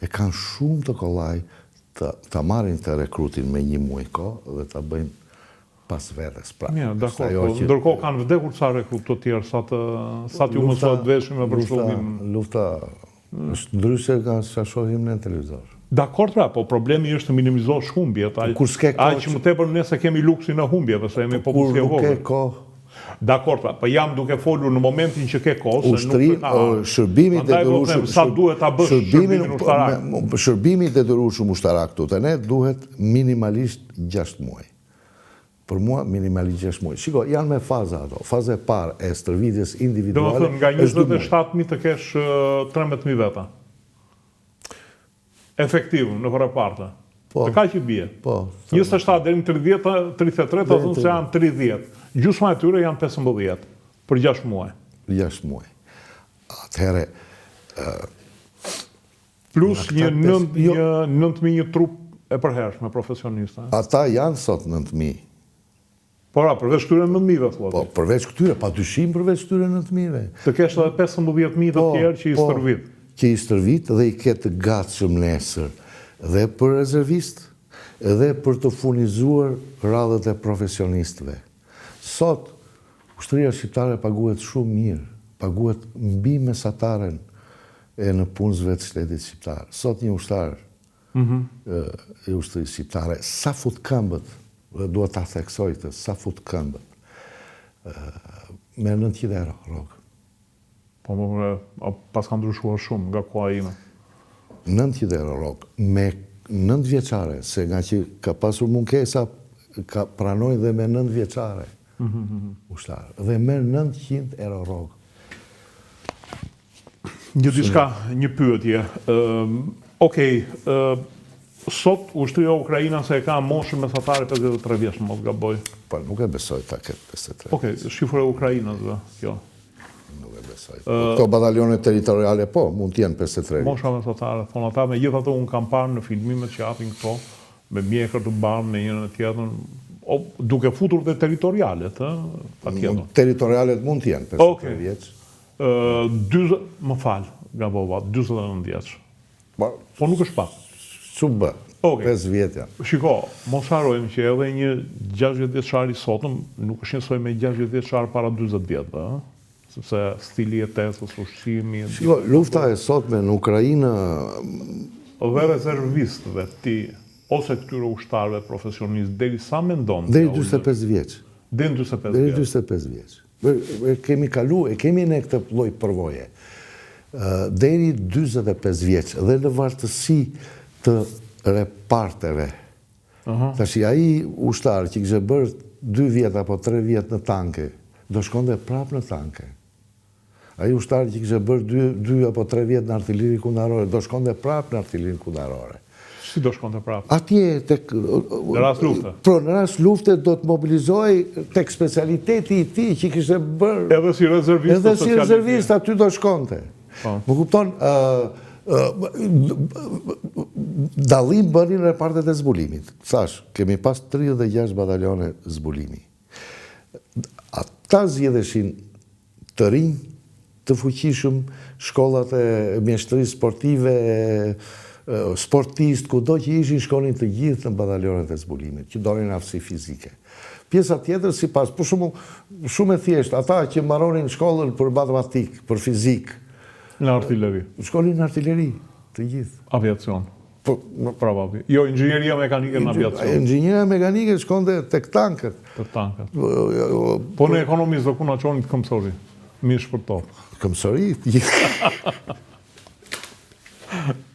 e kanë shumë të kollaj të marrin të rekrutin me 1 muaj kohë dhe të bëjnë pas vetes. Mirë, dakor, ndërkohë kanë vdekur ca rekrut të tjerë, sa t'ju mësohet veshëm me përshëllim. Lufta është ndryshe nga sa shohim në televizor. Dakor, pra, po problemi është të minimizosh humbjet. Ai që më tepër ne se kemi luksin e humbjeve, se jemi popullsi e vogël. Dakor, pra, po jam duke folur në momentin që ke kohë, se nuk shërbimi i detyrueshëm. Sa duhet ta bësh shërbimin ushtarak? Shërbimi i detyrueshëm ushtarak këtu te ne duhet minimalisht 6 muaj. Për mua, minimalisht 6 muaj. Shiko, janë me faza ato. Faza e parë e stërvitjes individuale. Do të thënë, nga 27.000 të kesh 13.000 veta. Efektiv, në për e partë. Të ka që bje. 27 deri në 30, 33, të thënë se janë 30. Gjysma e tyre janë 15 për 6 muaj. 6 muaj. Atëhere... Plus një 9.000 trup e përhershme profesionista. Ata janë sot 9.000. Pora, përveç këtyre 9.000-ve, thua. Po, përveç këtyre, pa dyshim përveç këtyre 9.000-ve. Të kesh edhe 15.000 të tjerë që i stërvit. Që i stërvit dhe i ketë gatshëm nesër dhe për rezervist dhe për të furnizuar radhët e profesionistëve. Sot, ushtria shqiptare paguhet shumë mirë, paguhet mbi mesataren e në punësve të shtetit shqiptar. Sot një ushtar e ushtrisë shqiptare, sa fut këmbët, dhe duhet ta theksoj të, sa fut këmbët, me 900 euro, rogë. Po, pas ka ndryshuar shumë nga koha ime. 900 euro, rogë, me 9 vjeçare, se nga që ka pasur munkesa, ka pranoj dhe me 9 vjeçare. Ushtar. Dhe merr 900 euro rrogë. Një pyetje. Okej, sot ushtria Ukraina se e ka moshën mesatare 53 vjeç, mos gaboj. Po, nuk e besoj ta ketë 53. Okej, shifra e Ukrainës dhe, kjo. Nuk e besoj. Këto batalionet territoriale, po, mund t'jenë 53. Mosha mesatare, thonë ata, me gjithë ato unë kam parë në filmimet që japin këto, me mjekër të banë me njërën e tjetën, duke futur dhe territorialet, pa tjetën. Territorialet mund t'jenë 53 vjeç. Më falë, gabova, 29 vjeç. Po nuk është pak. Që bë, 5 vjetja. Shiko, mos harrojmë që edhe një 60 vjeçar i sotëm nuk është njësoj me 60 vjeçar para 40 vjetë, sepse stili jetesës, ushqimi... Shiko, lufta e sotme në Ukrainë... Dhe rezervistëve ti, ose këtyre ushtarëve profesionistë, deri sa mendon... Deri 25 vjeç. Deri 25 vjeç. Kemi kalu, e kemi në këtë lloj përvoje. Deri 25 vjeç, dhe në vartësi të reparteve. Tash ai ushtar që kishte bërë 2 vjet apo 3 vjet në tanke, do shkonte prapë në tanke. Ai ushtar që kishte bërë 2 apo 3 vjet në artilleri kundërore, do shkonte prapë në artillerin kundërore. Si do shkonte prapë? Atje tek në rast lufte. Pro, në rast lufte do të mobilizohej tek specialiteti i tij që kishte bërë. Edhe si rezervist. Edhe si rezervist aty do shkonte. Më kupton, dallim bënin repartet e zbulimit. Thash, kemi pas 36 batalione zbulimi. Ata zgjedheshin të rinj, të fuqishëm, shkollat e mjeshtrisë sportive, sportistë, kudo që ishin, shkonin të gjithë në batalionet e zbulimit, që donin aftësi fizike. Pjesa tjetër, si pas, për shumë e thjesht, ata që mbaronin shkollën për matematik, për fizik, në artilleri. Shkonin në artilleri, të gjithë. Aviacion. Jo, inxhinieria mekanike në aviacion. Inxhinieria mekanike shkonte tek tankët. Tek tankët. Po në ekonomisë do ku na çonit këmbësori. Mish për top. Këmbësori, të gjithë.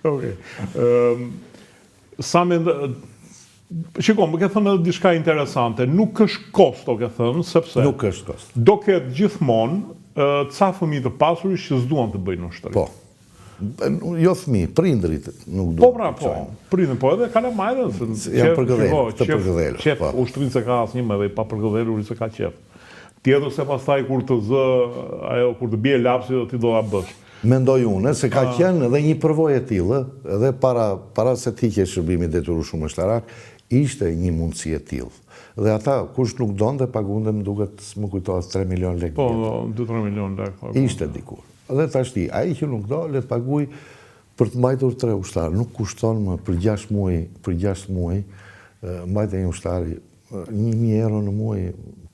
Okej. Sa me... Shiko, më ke thënë edhe diçka interesante. Nuk është kosto, ke thënë, sepse... Nuk është kosto. Do ketë gjithmonë ca fëmijë të pasurisht që s'duan të bëjnë ushtri. Po. Jo fëmijë, prindrit nuk duan. Po pra, po. Prindrit, po edhe kalamajtë. Janë përgëdhelë, të përgëdhelë. Qef, ushtrinë se ka asnjë edhe pa përgëdhelur se ka qef. Tjetër se pastaj kur të zë, ajo kur të bie lapsi do ti do ta bësh. Mendoj unë se ka qenë edhe një përvojë e tillë, edhe para se të hiqej shërbimi detyrueshëm ushtarak, ishte një mundësi e tillë. Dhe ata, kush nuk donte, pagunte, më duket, më kujtohet 3 milion lekë. Po, 2-3 milion lekë. Ishte dikur. Dhe tashti, ai që nuk do, le të paguaj për të mbajtur 3 ushtarë. Nuk kushton më për 6 muaj, mbajtja një ushtari, 1.000 euro në muaj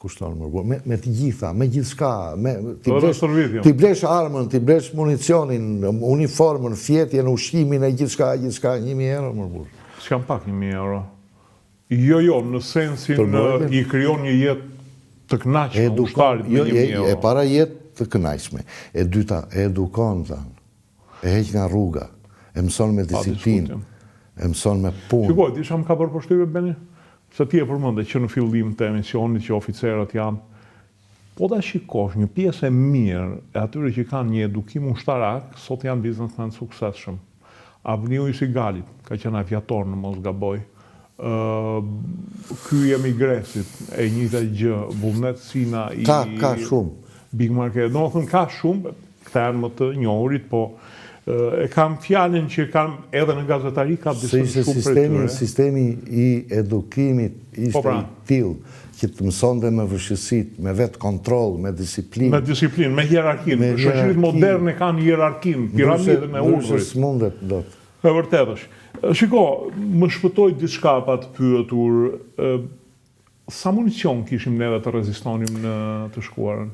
kushton më. Me të gjitha, me gjithçka, ti blesh armën, ti blesh municionin, uniformën, fjetjen, ushqimin e gjithçka, 1.000 euro më burr. S'kam pak 1.000 euro. Jo, në sensin i krijon një jetë të kënaqshme ushtarit me 1.000 euro. E para jetë të kënaqshme. E dyta, e edukon, e heq nga rruga, e mëson me disiplinë, e mëson me punë. Shikoj, ti çam ka bërë përshtypje Beni? Se ti e përmende që në fillim të emisionit që oficerët janë, po ta shikosh një pjesë e mirë e atyre që kanë një edukim ushtarak, sot janë biznesmen të suksesshëm. Avniu Isigalit ka qenë aviator në mos gaboj. Ky emigresit e njëjta gjë, Vullnet Sina i ka shumë Big Market. Do të thënë ka shumë, këta janë më të njohurit, po e kam fjalën që kam edhe në gazetari ka disa shumë prej tyre. Sistemi i edukimit ishte i tillë që të mësonte me vështirësi, me vetë kontroll, me disiplinë. Me disiplinë, me hierarkinë. Shoqëritë moderne kanë hierarkinë, piramidën e urdhrit. S'mundet dot. E vërtetë është. Shiko, më shpëtoi diçka pa të pyetur, sa municion kishim neve të rezistonim në të shkuarën?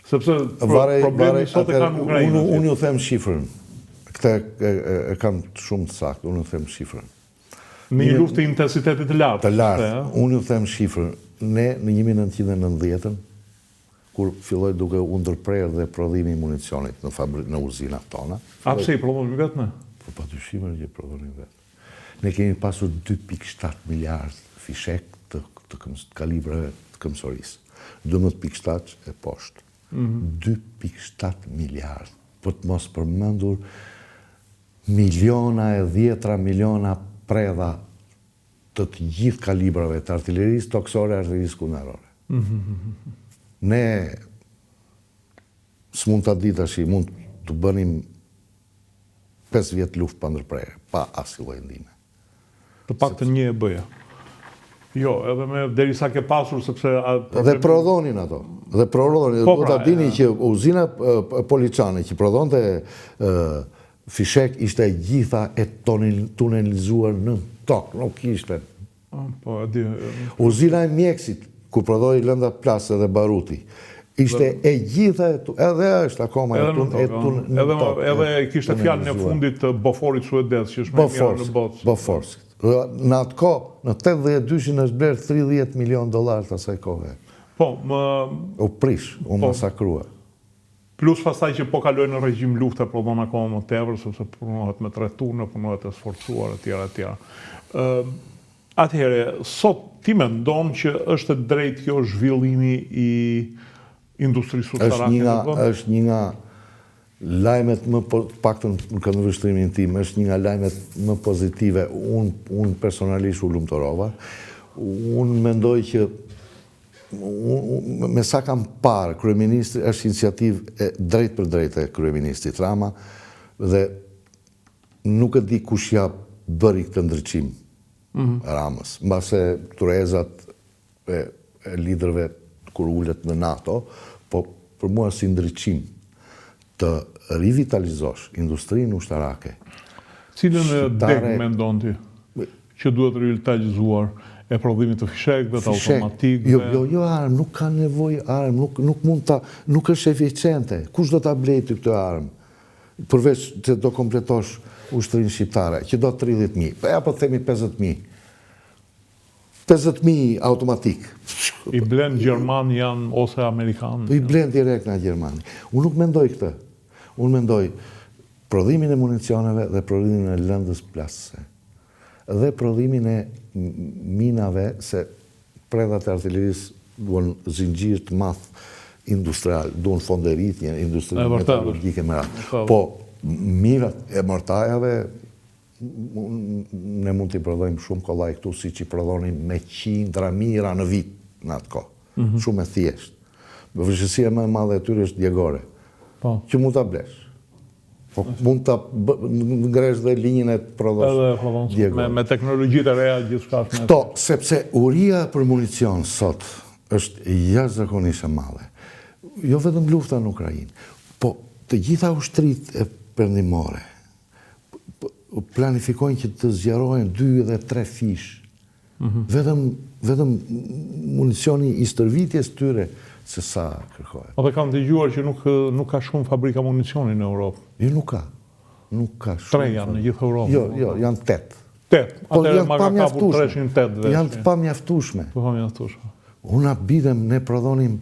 Sepse problemi sot e kanë Ukrainë. Unë ju them shifrën. Këtë e kam shumë të saktë, unë ju them shifrën. Në një luftë të intensitetit të lartë. Të lartë. Unë ju them shifrën. Ne në 1990-ën, kur filloi duke u ndërprerë dhe prodhimi i municionit në uzinat tona. A pse i prodhoni vetë ne? Po padyshim që i prodhoni vetë. Ne kemi pasur 2.7 miliard fishek të kalibrave të këmbësorisë. 12.7 e poshtë. 2.7 miliard për të mos përmendur miliona e dhjetra miliona predha të gjithë kalibrave të artillerisë toksore, artillerisë kundërore. Ne s'mund të ditë tash, mund të bënim 5 vjetë luftë pa ndërprerje, pa asnjë lloj ndihme. Të paktën një e bëja. Jo, edhe me derisa ke pasur sepse dhe prodhonin ato. Dhe prodhonin. Do ta dini që uzina Poliçane që prodhonte fishek ishte gjitha e tunelizuar në tokë, nuk ishte. Po, e di. Uzina e Mjekësit, ku prodhoi lënda plasë dhe baruti, ishte e gjitha, edhe është akoma edhe kishte fjalën e fundit të Boforit suedez, që është më i mirë në botë. Bofors. Në atë kohë, në 82-shin është blerë $30 milion të asaj kohe. Po, u prish, u masakrua. Plus pastaj që po kaloi në regjim lufte, prodhon akoma më tepër, sepse punohet me 3 turne, punohet e sforcuar etj. Atëherë, sot ti mendon që është drejt kjo zhvillimi i industrisë ushtarake? Është një nga lajmet më paktën në këndvështrimin tim, është një nga lajmet më pozitive. Unë personalisht u lumturova. Unë mendoj që me sa kam parë, kryeministri është iniciativë drejt për drejt e kryeministrit Rama dhe nuk e di kush ja bëri këtë ndryqim Ramës. Mbase turezat e liderëve kur ullet në NATO, po për mua si ndryqim të rivitalizosh industrinë ushtarake. Cilën e deg mendon ti që duhet rivitalizuar? E prodhimit të fishekëve, të automatikëve? Jo, armë, nuk ka nevojë armë, nuk mund ta, nuk është eficiente. Kush do ta blej ty këtë armë? Përveç që do kompletosh ushtrinë shqiptare, që do 30.000, apo themi 50.000. 50.000 automatik. I blen Gjerman janë ose Amerikanë? I blen direkt nga Gjermani. Unë nuk mendoj këtë. Unë mendoj prodhimin e municioneve dhe prodhimin e lëndës plasëse. Dhe prodhimin e minave, se predhat e artillerisë duan zinxhir të madh industrial, duan fonderit, një industri metallurgjike me radhë. Po mirat e mortajave ne mund t'i prodhojmë shumë kollaj këtu, si që i prodhonin me qindra mira në vit në atë kohë. Shumë e thjesht. Vështirësia më e madhe e tyre është djegore, që mund ta blesh. Po mund ta ngresh dhe linjën e prodhosh djegore. Me teknologjitë e reja gjithçka. Kto, sepse uria për municion sot është jashtëzakonisht e madhe. Jo vetëm lufta në Ukrainë, po të gjitha ushtritë e perëndimore planifikojnë që të zgjarohen 2 dhe 3 fish. Vetëm municioni i stërvitjes tyre se sa kërkohet. Dhe kam dëgjuar që nuk ka shumë fabrika municioni në Europë. Jo, nuk ka. Nuk ka shumë. 3 janë në gjithë Europën. Jo, janë 8. 8. Atëherë ma ka kapur 308 vesh. Janë të pamjaftueshme. Po pamjaftueshme. Unë bidem, ne prodhonim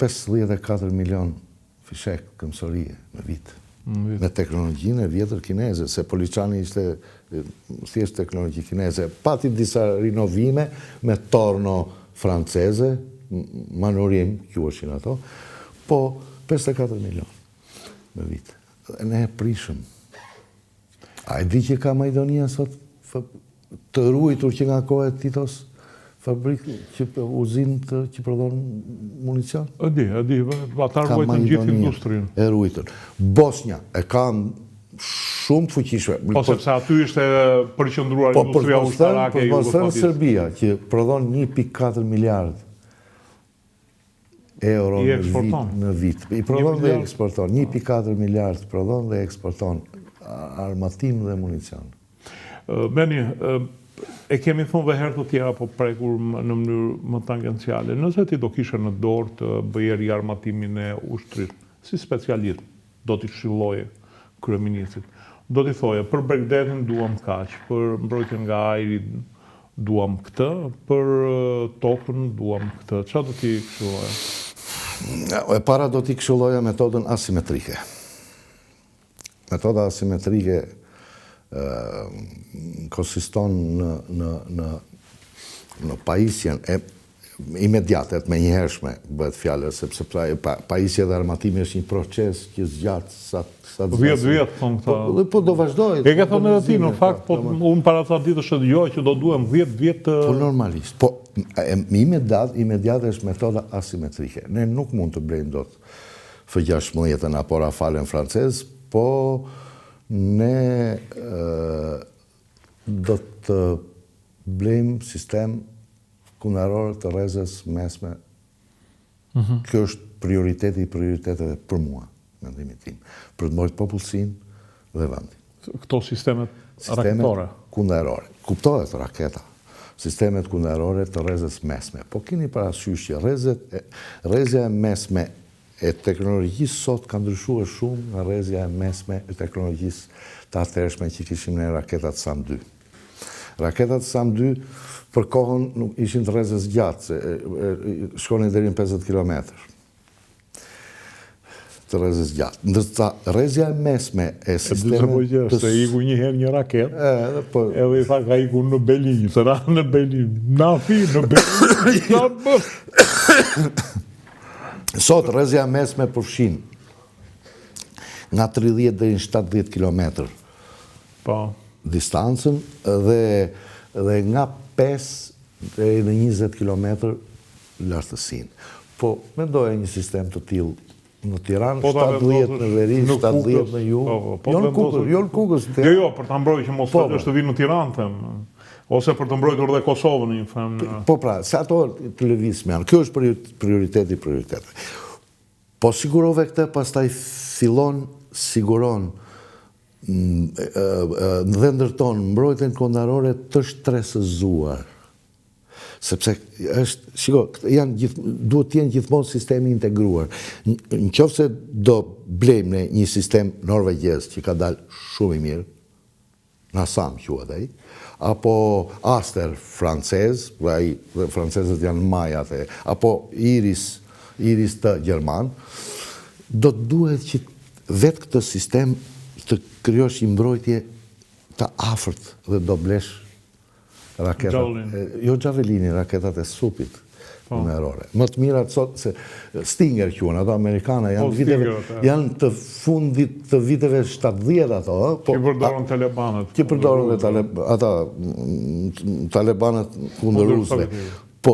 54 milion fishek këmbësorie në vit. Me teknologjinë e vjetër kineze, se Poliçani ishte thjesht teknologji kineze. Pati disa rinovime me torno franceze, manurim, quheshin ato, po 54 milion në vit. Ne e prishëm. A e di që ka Macedonia sot të ruajtur që nga koha e Titos fabrikë, uzinë që prodhon municion? E di, ata ruajtën gjithë industrinë. E ruajtën. Bosnia e kanë shumë të fuqishme. Po sepse aty ishte përqendruar industria ushtarake e Jugosllavisë. Serbia, që prodhon 1.4 miliard euro në vit. I prodhon dhe eksporton. 1.4 miliard prodhon dhe eksporton armatim dhe municion. Beni, e kemi thonë dhe herë të tjera, po prekur në mënyrë më tangenciale. Nëse ti do kishe në dorë të bëje riarmatimin e ushtrisë, si specialist, do t'i këshilloje kryeministrit, do t'i thoje, për Bregdetin duam kaq, për mbrojtjen nga ajri duam këtë, për tokën duam këtë. Çfarë do t'i këshilloje? E para do t'i këshilloja metodën asimetrike. Metoda asimetrike konsiston në pajisjen e imediatet, me njëhershme, bëhet fjallë, sepse pajisja dhe armatimi është një proces që zgjatë sa 10 vjetë, thonë këta. Po do vazhdoj. E ka thonë edhe ti, në fakt, po unë para sa ditë është dëgjoj që do duhem 10 vjetë... Po normalisht. Po, imediat është metoda asimetrike. Ne nuk mund të blejmë do të F-16 apo Rafalen francez, po ne do të blejmë sistem kundarore të rrezës mesme. Kjo është prioriteti i prioriteteve për mua, mendimi tim, për të mbrojtur popullsinë dhe vendin. Këto sistemet raketore. Kundarore. Kuptohet raketa. Sistemet kundarore të rrezës mesme. Po keni parasysh që rrezja e mesme e teknologjisë sot ka ndryshuar shumë nga rrezja e mesme e teknologjisë të atërshme që kishim në raketat SAM-2. Raketat SAM-2 për kohën nuk ishin të rrezës gjatë, shkonin deri në 50 km. Të rrezës gjatë. Ndërsa rrezja e mesme e sistemet... Se iku njëherë një raket, edhe i tha ka iku në Belin, se ra në Belin, nafi në Belin, Sot rrezja e mesme përfshin nga 30 deri në 70 km distancën dhe nga 5 deri në 20 km lartësinë. Po mendoja një sistem të tillë në Tiranë, 70 në veri, 70 në jug. Jo në Kukës. Jo, për ta mbrojtur që mos është të vinë në Tiranë, them. Ose për të mbrojtur dhe Kosovën, një them. Po pra, se ato të lëvizme janë. Kjo është prioriteti i prioriteteve. Po sigurove këtë, pastaj siguron dhe ndërton mbrojtjen kombëtare të shtresëzuar. Sepse është, shiko, duhet të jenë gjithmonë sistemi integruar. Nëse do blejmë ne një sistem norvegjez që ka dalë shumë i mirë, NASAM quhet ai, apo Aster francez, dhe francezët janë majat apo Iris të gjerman, do të duhet që vetë këtë sistem të krijosh një mbrojtje të afërt dhe do blesh raketat. Jo Javelini, raketat e supit numerore. Më të mirat sot se Stinger quhen, ato amerikane janë të fundit të viteve 70 ato, që përdorën talibanët. Që përdorën dhe talibanët kundër rusëve. Po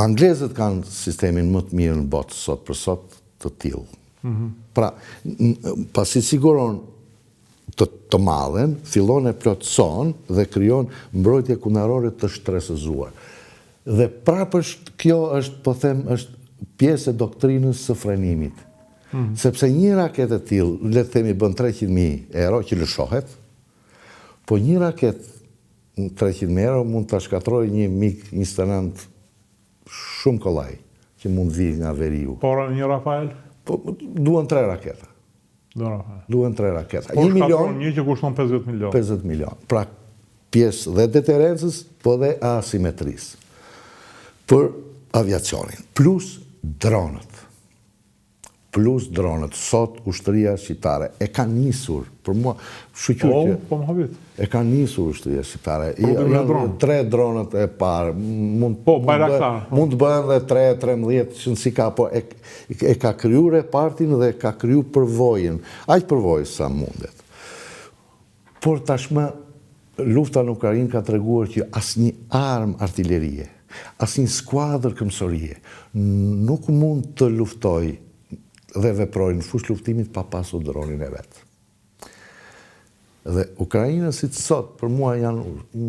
anglezët kanë sistemin më të mirë në botë sot për sot të tillë. Pra, pasi siguron të madhen, fillon e plotëson dhe krijon mbrojtje kundërore të shtresëzuar. Dhe prapërisht kjo është, po them, është pjesë e doktrinës së frenimit. Sepse një raketë e tillë, le të themi bën 300.000 euro që lëshohet, po një raketë 300.000 euro mund ta shkatërrojë një MiG-29 shumë kollaj, që mund vi nga veriu. Por një Rafael? Po duhen 3 raketa. Duhen 3 raketa. Po shkatron një që kushton 50 milion. 50 milion. Pra pjesë dhe deterencës, po dhe asimetrisë. Për aviacionin. Plus dronët. Sot ushtria shqiptare e ka nisur, për mua, e ka nisur ushtria shqiptare. Janë 3 dronët e parë. Mund të bëhen dhe 3-13 që nësi ka, po e ka kryu repartin dhe ka kryu përvojën. Aq përvojë sa mundet. Por tashmë lufta në Ukrainë ka treguar që asnjë armë artillerie, asnjë skuadër këmbësorie nuk mund të luftojë dhe veprojnë në fushë luftimit pa pasur dronin e vetë. Dhe ukrainësit sot, për mua, janë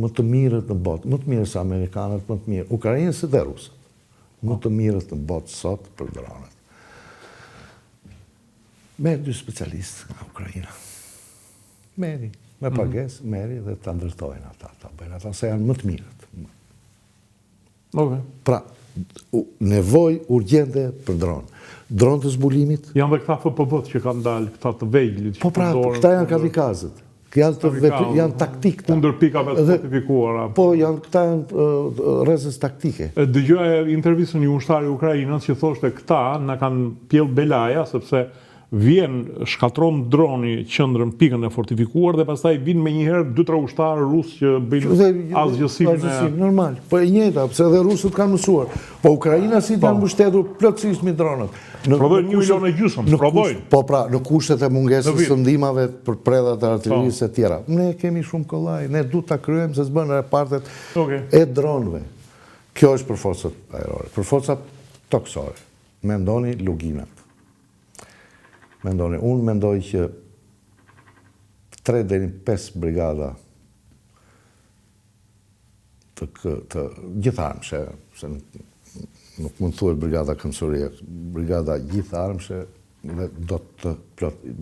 më të mirët në botë, më të mirë se amerikanët, më të mirë. Ukrainësit dhe rusët, më të mirët në botë sot për dronet. Merë 2 specialistë nga Ukraina. Meri, me pagesë, meri dhe të ndërtojnë ata, bëjnë ata, se janë më të mirët. Pra, nevoj urgjente për dronë. Dronë të zbulimit. Janë dhe këta FPV-t që kanë dalë, këta të vejlit. Po pra, këta janë kamikazët. Janë taktikë. Kundër pikave të fortifikuara. Po, këta janë rrezës taktike. Dëgjoja intervistën një ushtari Ukrainës që thoshte këta në kanë pjell belaja, sepse vjen shkatron droni qendrën pikën e fortifikuar dhe pastaj vinë me njëherë 2-3 ushtarë rusë që bëjnë asgjësimin e... Normal, po e njëjta, pse edhe rusët kanë mësuar. Po ukrainasit janë mbështetur plotësisht me dronët. Prodhojnë 1,5 milion, prodhojnë. Po pra, në kushtet e mungesës së ndihmave për predhat e artillerisë e tjera. Ne kemi shumë kollaj, ne du ta kryejmë se s'bën repartet e dronëve. Kjo është për forcat aerore. Për forcat toksore, mendoni luginat. Unë mendoj që 3 deri 5 brigada të gjitharmshe, se nuk mund të thuhet brigada këmbësurie, brigada gjitharmshe dhe do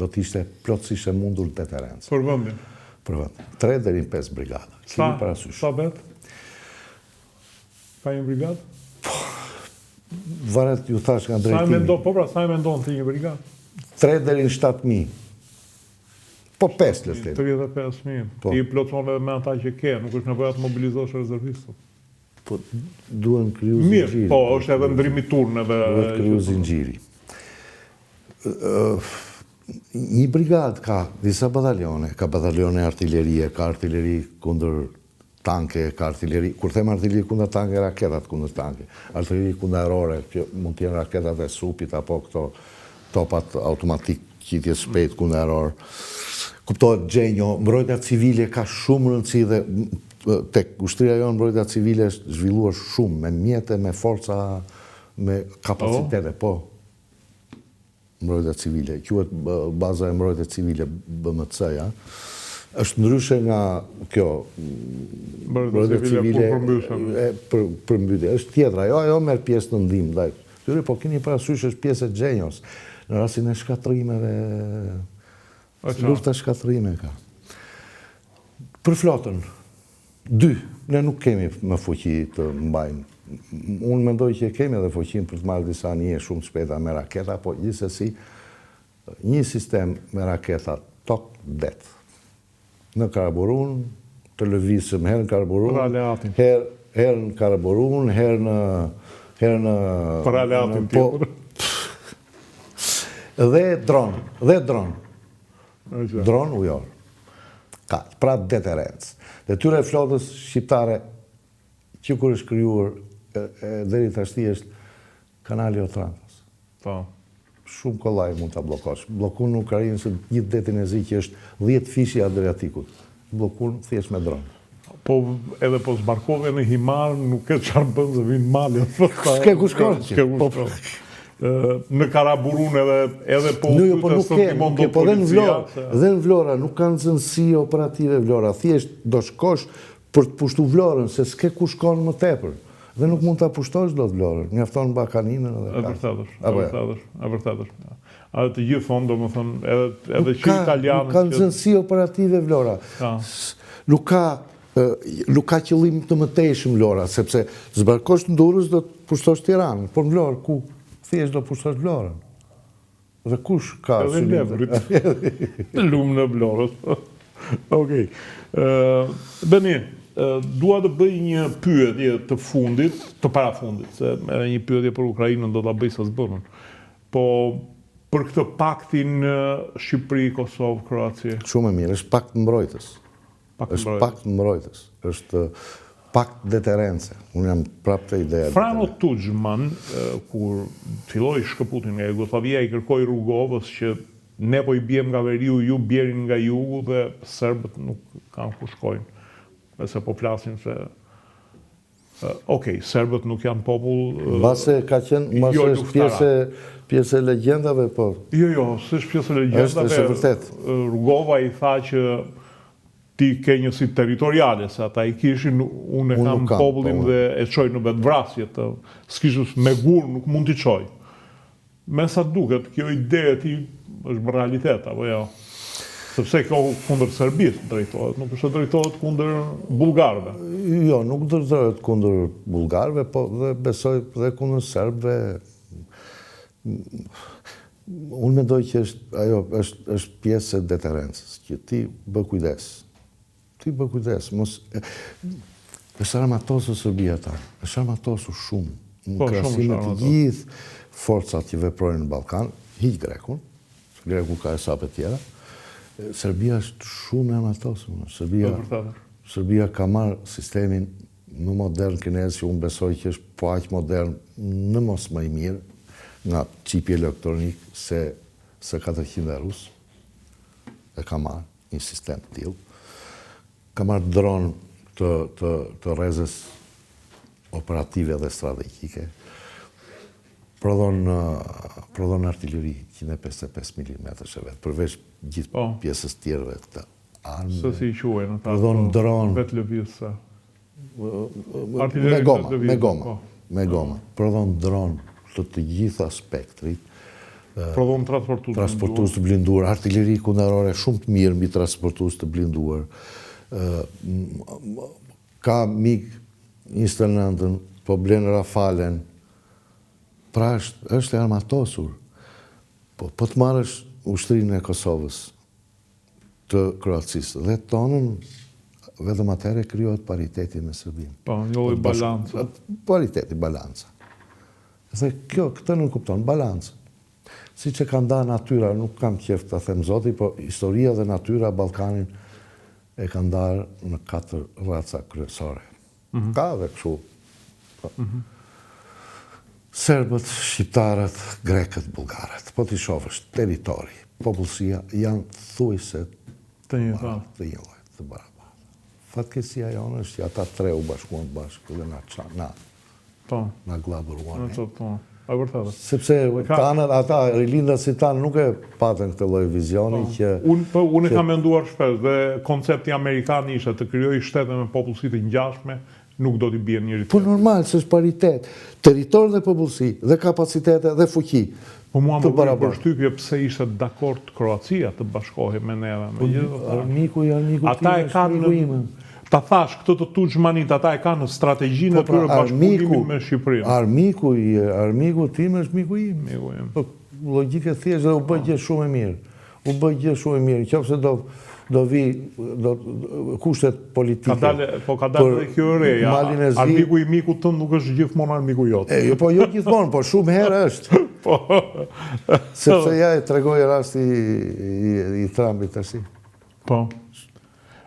të ishte plotësisht e mundur deterencë. Për vendin? Për vendin. 3 deri 5 brigada. Kemi parasysh. Sa bet? Ka një brigadë? Varet ju thash nga drejtimi. Sa e mendon të një brigadë? 3 deri në 7.000. Po 5, le të themi. 35.000. Ti plotëson edhe me ata që ke, nuk është nevojë të mobilizosh rezervistët. Po duhen kriju zinxhiri. Mirë, po është edhe ndrimi turn edhe... Duhet kriju zinxhiri. Një brigadë ka disa batalione, ka batalione artillerie, ka artilleri kundër tanke, ka artilleri, kur them artilleri kundër tanke, raketat kundër tanke, artilleri kundër aerore, që mund të jenë raketat e supit apo këto topat automatik qitje shpejt kundër aeror. Kuptohet gjenjo, mbrojtja civile ka shumë rëndësi dhe tek ushtria jonë mbrojtja civile është zhvilluar shumë, me mjete, me forca, me kapacitete, po. Mbrojtja civile, quhet baza e mbrojtje civile, BMC-ja, është ndryshe nga kjo mbrojtja civile përmbytje. Është tjetra, ajo merr pjesë në ndihmë, këtyre, po keni parasysh është pjesë e gjenjos, në rastin e shkatrimeve, lufta shkatrime ka. Për flotën, 2, ne nuk kemi më fuqi të mbajnë. Unë mendoj që kemi edhe fuqin për të marrë disa nije shumë shpejta me raketa, po gjithsesi një sistem me raketa tok-det. Në Karaburun, të lëvizëm herë në Karaburun, herë në Karaburun, herë në... Për aleatin tjetër. Dhe dron. Dron ujor. Pra deterencë. Dhe tyre flotës shqiptare, që kur është krijuar deri tashti është kanali Otrankës. Shumë kollaj mund ta bllokosh. Bllokun në Ukrainë se gjithë detin e Zi që është 10 fishi i Adriatikut. Bllokun thjesht me dron. Po edhe po zbarkove në Himar, nuk ke çfarë bën se vinë malet. S'ke ku shkon. Në Karaburun edhe po po dhe në Vlora nuk kanë zënësi operative Vlora, thjesht do shkosh për të pushtu Vlorën, se s'ke ku shkon më tepër. Dhe nuk mund të pushtosh do të Vlorën, mjafton Bakaninën edhe e vërtetësh. A të gjithë thonë, do më thonë, edhe që italianët... Nuk kanë zënësi operative Vlora. Nuk ka qëllim të mëtejshëm Vlora, sepse zbarkosh në Durrës do të pushtosh Tiranën, por në Vlorë ku? Thjesht do pushtosh Vlorën. Dhe kush ka synim? Edhe Levrit. Lumë në Vlorës. Okej. Beni, dua të bëj një pyetje të fundit, të parafundit, se edhe një pyetje për Ukrainën do ta bëj sa s'bënën. Po për këtë paktin Shqipëri, Kosovë, Kroaci. Shumë e mirë, është pakt mbrojtës. Është pakt mbrojtës. Është pakt deterence. Unë jam prapë të ideja. Frano Tuđman, kur filloi shkëputjen nga Jugoslavia, i kërkoi Rugovës që ne po i bjem nga veriu, ju bjerin nga jugu dhe serbët nuk kanë ku shkojnë. Nëse po flasin se... Okej, serbët nuk janë popull... Mbase ka qenë, mbase është pjesë e legjendave, po... Jo, s'është pjesë e legjendave. Është vërtet. Rugova i tha që ti ke njësi territoriale, se ata i kishin, unë e kam popullin dhe e qoj në vetë vrasje, s'kishës me gur, nuk mund t'i qoj. Me sa duket, kjo ide e ti është më realitet, apo jo? Sepse kjo kundër Serbis drejtohet, nuk është drejtohet kundër bulgarve. Jo, nuk drejtohet kundër bulgarve, po dhe besoj dhe kundër serbëve. Unë mendoj që është pjesë e deterencës, që ti bë kujdes. Ti bë kujdes. është armatosur Serbia ta, është armatosur shumë. Në krahësim me të gjithë forcat që veprojnë në Ballkan, hiq Grekun, greku ka e sape tjera. Serbia është shumë e amatosur. Serbia ka marrë sistemin më modern kinez që unë besoj që është po aq modern në mos më i mirë nga qipi elektronik se 400 rus. E ka marrë një sistem të tillë. Ka marrë dron të rrezës operative dhe strategjike. Prodhon artilleri 155 mm e vetë, përveç gjithë pjesës tjerëve të armë. Se si quhen ata? Prodhon dron vetë lëvizësa. Me goma. Prodhon dron të gjitha spektrit. Prodhon transportues të blinduar, artilleri kundërore shumë të mirë mbi transportues të blinduar. Ka MiG-29, po blen Rafalen. Pra është e armatosur. Po të marrësh ushtrinë e Kosovës të Kroacisë dhe tonën, vetëm atëherë krijohet pariteti me Serbinë. Po, njolli balanca. Pariteti, balanca. Dhe këtë nuk kupton, balanca. Si që ka nda natyra, nuk kam qef të them zoti, po historia dhe natyra Ballkanin e ka ndarë në 4 raca kryesore. Ka dhe kështu. Serbët, shqiptarët, grekët, bullgarët. Po t'i shofësh territori, popullsia janë thuajse të njëjtë, të barabartë. Fatkeqësia jonë është që ata 3 u bashkuan bashkë dhe na glaburuan. Sepse ata rilindat si tanë nuk e patën këtë lloj vizioni që... Unë e kam menduar shpesh dhe koncepti amerikan ishte të krijojë shtete me popullsi të ngjashme, nuk do t'i bie njëri tjetrit. Po normal, se është paritet. Territor dhe popullsi, dhe kapacitete dhe fuqi. Po mua më bëri përshtypje pse ishte dakord Kroacia të bashkohej me neve. Armiku ata e kanë, ta thash këtë të Tuxmanit, ata e kanë në strategjinë e tyre bashkëpunimit me Shqipërinë. Armiku tim është miku im. Logjike thjesht dhe u bë gjë shumë e mirë. Qofse do vi kushtet politike. Ka dalë dhe kjo e reja. Armiku i mikut tënd nuk është gjithmonë armiku jot. Po jo gjithmonë, po shumë herë është. Sepse ja e tregoj rasti i Trumpit tash. Po.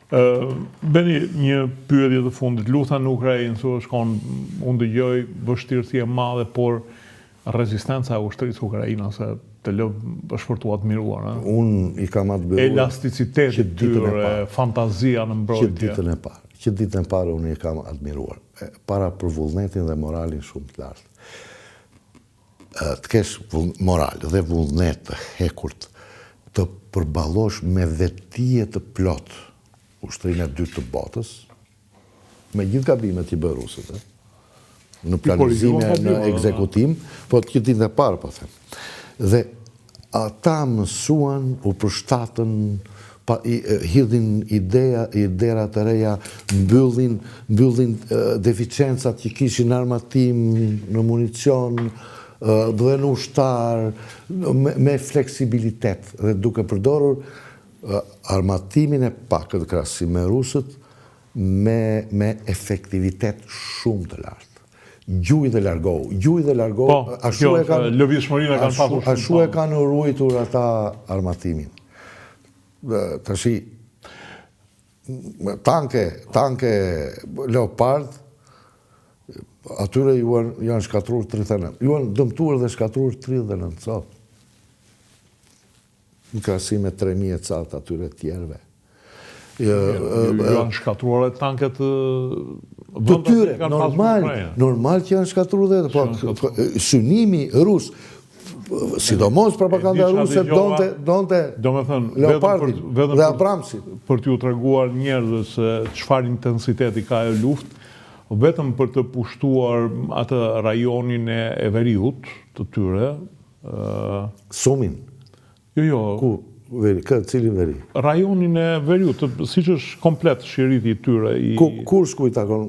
Beni, një pyetje të fundit. Luftha në Ukrainë, unë dëgjoj vështirësi e madhe, por rezistenca e ushtrisë ukrainase të është për të admiruar. Unë i kam admiruar. Elasticiteti tyre, fantazia në mbrojtje. Që ditën e parë unë i kam admiruar. Para për vullnetin dhe moralin shumë të lartë. Të kesh moral dhe vullnet të hekurt, të përballosh me vetije të plot ushtrinë e dytë të botës, me gjithë gabimet i bërë rusët, në planizime, në ekzekutim, po të ditën e parë, po them. Dhe ata mësuan, u përshtatën, hidhin idera të reja, mbyllin deficiencat që kishin armatim në municion, dhe në ushtar, me fleksibilitet, dhe duke përdorur armatimin e pakët krahasim me rusët, me efektivitet shumë të lartë. Gjuj dhe largohu. Lëvizshmërinë e kanë pasur shumë. Ashtu e kanë ruajtur ata armatimin. Tashi, tanke Leopard, atyre janë shkatruar 39. Janë dëmtuar dhe shkatruar 39 sot. Në krahasim me 3000 catë atyre tjerëve. Janë shkatruar tanket të tyre, normal që janë shkatruar dhe, po synimi rus, sidomos propaganda ruse donte Leopardin dhe Abramsit. Për t'ju treguar njerëzve se çfarë intensiteti ka e luftë, vetëm për të pushtuar atë rajonin e Veriut të tyre. Sumin? Jo. Ku? Cili veri? Rajonin e Veriut, si që është komplet shiriti tyre. Kurshku i takon?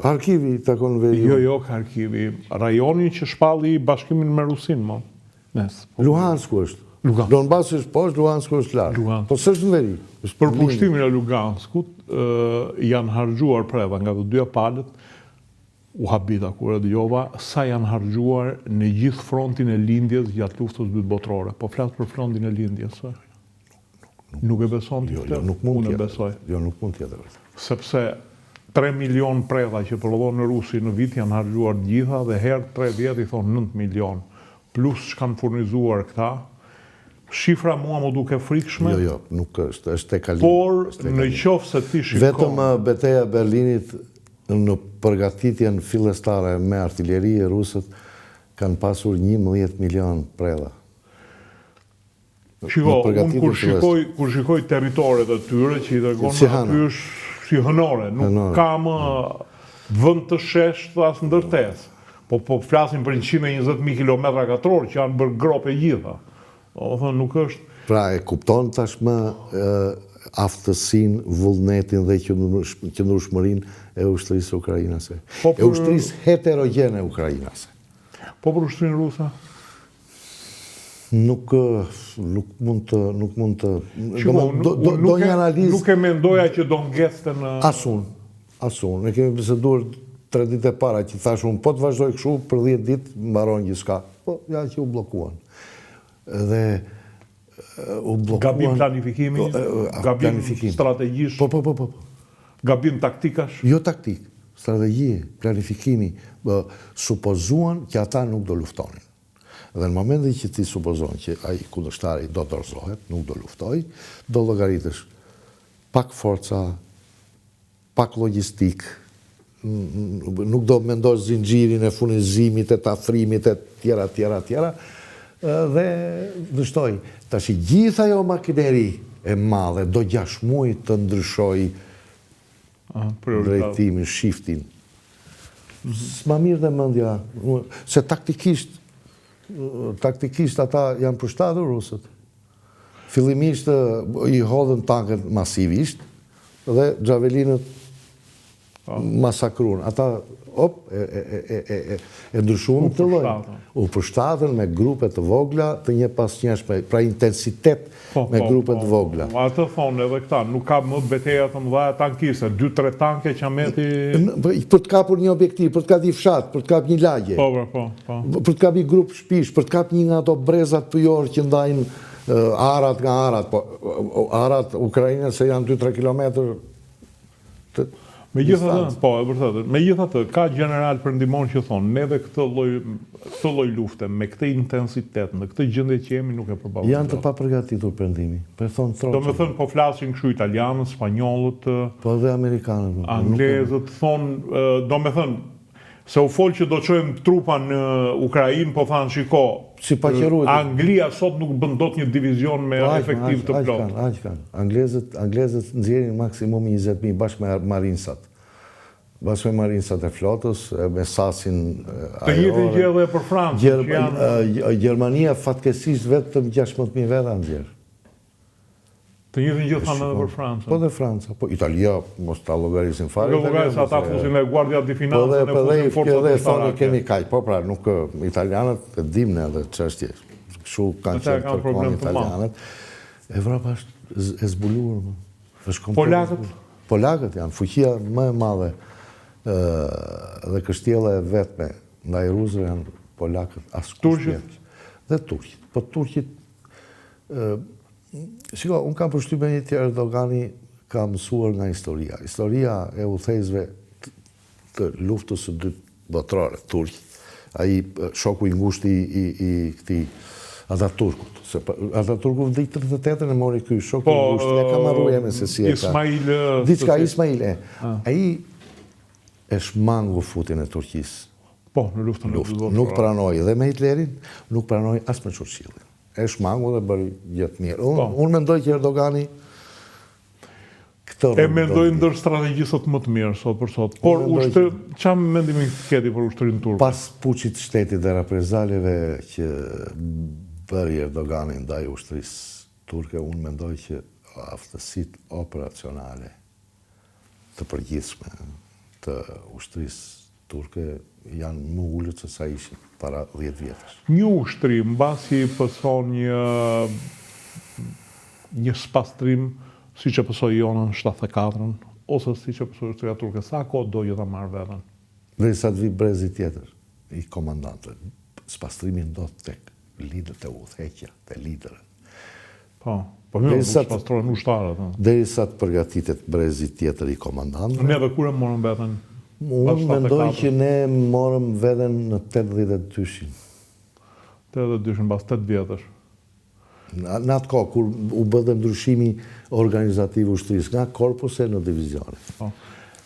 Harkivi i takon Veriut? Jo, Harkivi. Rajonin që shpalli bashkimin me Rusin, mo. Luhansku është? Donbas është poshtë, Luhansku është lartë. Po së është në veri? Për pushtimin e Luganskut, janë harxuar preva nga të dyja palët, u habita kur e dëgjova sa janë harxuar në gjithë frontin e lindjes gjatë luftës dytë botërore. Po flas për frontin e lindjes. Nuk e beson ti këtë? Unë e besoj. Jo, nuk mund tjetër. Sepse 3 milion prella që prodhon në Rusi në vit janë harxuar gjitha dhe herë 3 vjet i thonë 9 milion. Plus që kanë furnizuar këta, shifra mua më duke frikshme. Jo, nuk është e kalim. Por në qoftë se ti shikon. Vetëm betejë e Berlinit në përgatitjen fillestare me artilleri e rusët kanë pasur 11 milion prella. Shiko, unë kur shikoj territoret e tyre që i tregon aty është si hënore, nuk kam vend të shesht as ndërtesë. Po flasim për 120.000 km2 që janë bërë grope gjitha. Nuk është... Pra e kupton tashmë aftësinë, vullnetin dhe qëndrueshmërinë e ushtrisë ukrainase. E ushtrisë heterogene ukrainase. Po për ushtrisën ruse? Nuk mund të... Do një analizë... Nuk e mendoja që do ngeste në... Asun. Ne kemi biseduar 3 ditë e para që thash unë, po të vazhdoj kështu për 10 ditë, mbaron gjithçka. Po, ja që u bllokuan. Dhe u bllokuan... Gabim planifikimi, gabim strategjisht... Po. Gabim taktikash? Jo taktik, strategji, planifikimi. Supozuan që ata nuk do luftonin. Dhe në momentin që ti supozon që ai kundërshtari do dorëzohet, nuk do luftoj, do llogaritësh pak forca, pak logjistik, nuk do mendosh zinxhirin e furnizimit, e afrimit, e tjera, dhe dështoj. Tash gjithë ajo makineri e madhe do 6 muaj të ndryshoj drejtimin, shiftin. S'ma mirë dhe mendja, se taktikisht ata janë përshtatur rusët. Fillimisht i hodhën tanket masivisht dhe xhavelinët masakruan. Ata e ndryshuan të lloj. U përshtatën me grupe të vogla, të një pas njëshme, pra intensitet me grupe të vogla. Atë thonë edhe këta, nuk ka më beteja të mëdha tankiste, 2-3 tanke që ameti... Për të kapur një objektiv, për të kapur fshat, për të kapur një lagje. Po. Për të kapur grup shpish, për të kapur një nga ato brezat pëjor që ndajnë arat nga arat. Arat Ukrajinës se janë 2-3 kilometër. Megjithatë, ka general përndimon që thonë, neve këtë lloj lufte, me këtë intensitet, në këtë gjendje që jemi nuk e përballojmë. Janë të papërgatitur përndimi. Do me thënë, po flasin kështu italianët, spanjollët, po dhe amerikanët. Anglezët, thonë, do me thënë, se u folë që do qojmë trupa në Ukrainë, po thanë shiko, Anglia sot nuk bëndot një divizion me efektiv të plot. Aq kanë. Anglezët nxjerrin maksimum 20.000 bashkë me marinsat. Bashkë me marinsat e flotës, me sasin ajrore. Të njëjtën gjë edhe për Francë. Gjermania fatkesisht vetëm 16.000 veta nxjerr. Të njëjtën gjë thanë edhe për Francën. Po dhe Franca, po Italia mos ta llogarisin fare. Llogarisë ata fusin e Guardia di Finanza e fusin forcat ushtarake. Kemi kaq, po pra nuk italianët e dimë edhe çështje. Kështu kanë qenë përkohën italianët. Evropa është e zbuluar. Polakët janë fuqia më e madhe dhe kështjella e vetme ndaj rusëve janë polakët. Turqit dhe turqit. Po turqit shiko, unë kam përshtypjen që Erdogani ka mësuar nga historia. Historia e udhëheqësve të luftës së dytë botërore, turq. Ai shoku i ngushtë i këtij Ataturkut. Ataturku vdek 38 e mori ky shoku i ngushtë. Ja ka marrë emrin se si e ka. Ismail. Ai e shmangu futin e Turqisë. Po, në luftën e dytë botërore. Nuk pranoi dhe me Hitlerin, nuk pranoi as me Churchillin. E shmangu dhe bëri gjithë mirë. Unë mendoj që Erdogani e mendoj ndër strategjisët më të mirë sot për sot. Por çam mendimi keti për ushtrinë turke? Pas puçit shtetit dhe reprezaljeve që bëri Erdogani ndaj ushtrisë turke, unë mendoj që aftësitë operacionale të përgjithshme të ushtrisë turke janë më ullët se sa ishin para 10 vjetësh. Një ushtri, mbasi pëson një spastrim, si që pësoj jonën 74-ën, ose si që pësoj ushtria turke, sa kohë do ju ta marrë veten? Derisa të vi brezi tjetër, i komandantëve. Spastrimi ndodh tek lideret e udhëheqja, te liderët. Po mirë, spastrojnë ushtarët. Derisa të përgatitet brezi tjetër i komandantëve. Neve kur e morëm veten? Unë mendoj që ne morëm veten në 82-shin. 82-shin, pas 8 vjetësh. Në atë kohë, kur u bë ndryshimi organizativ ushtrisë, nga korpuse në divizione.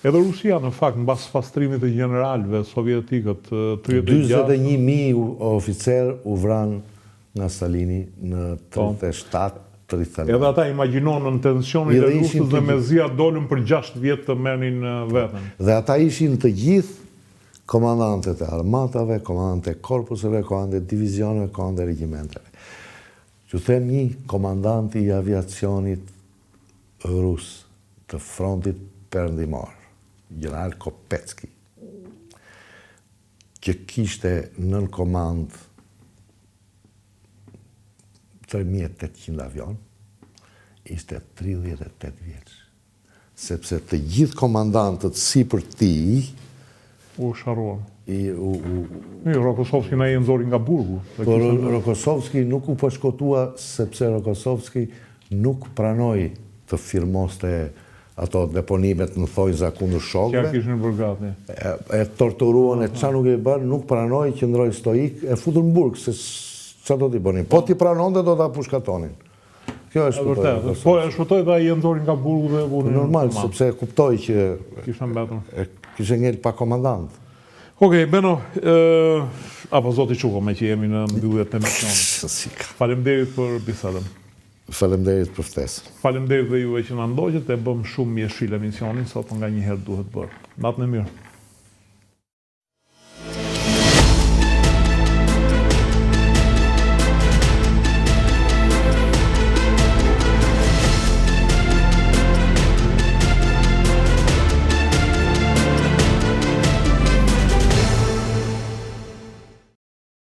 Edhe Rusia, në fakt, në bas pastrimit të generalve sovjetikët, 21.000 oficer u vranë nga Stalini në 37-39. Edhe ata imagjinonë në tensionin e Rusës dhe me zia dolën për 6 vjetë të merrnin veten. Dhe ata ishin të gjithë komandantët e armatave, komandantët e korpuseve, komandantët e divizioneve, komandantët e regjimenteve. Që them një komandant i aviacionit rus të frontit perëndimor, general Kopecki, që kishte nën komand 3.800 avion, ishte 38 vjeç. Sepse të gjithë komandantët si për ti u sharruan. Rokosovski na i nxori nga burgu. Por Rokosovski nuk u përshkotua sepse Rokosovski nuk pranoi të firmoste ato deponimet në thojza kundër shokëve. Që kishin bërë gati. E torturuan e qa nuk e bërë, nuk pranoi, qëndroi stoik, e futur në burg, se qa do t'i bënin. Po t'i pranonte do t'a pushkatonin. Kjo e shpëtoi. Po e shpëtoi dhe ai e nxori nga burgu dhe vunin. Normal, sepse kuptoi që kishte mbetur. Kishte ngel pa komandant. Okej, Beno, apo zoti Çuko, me që jemi në mbyllje të emisionit. Faleminderit për bisedën. Faleminderit për ftesën. Faleminderit dhe juve që na ndoqët, e bëm shumë mjeshil emisionin, sot nga një herë duhet bërë. Natën e mirë.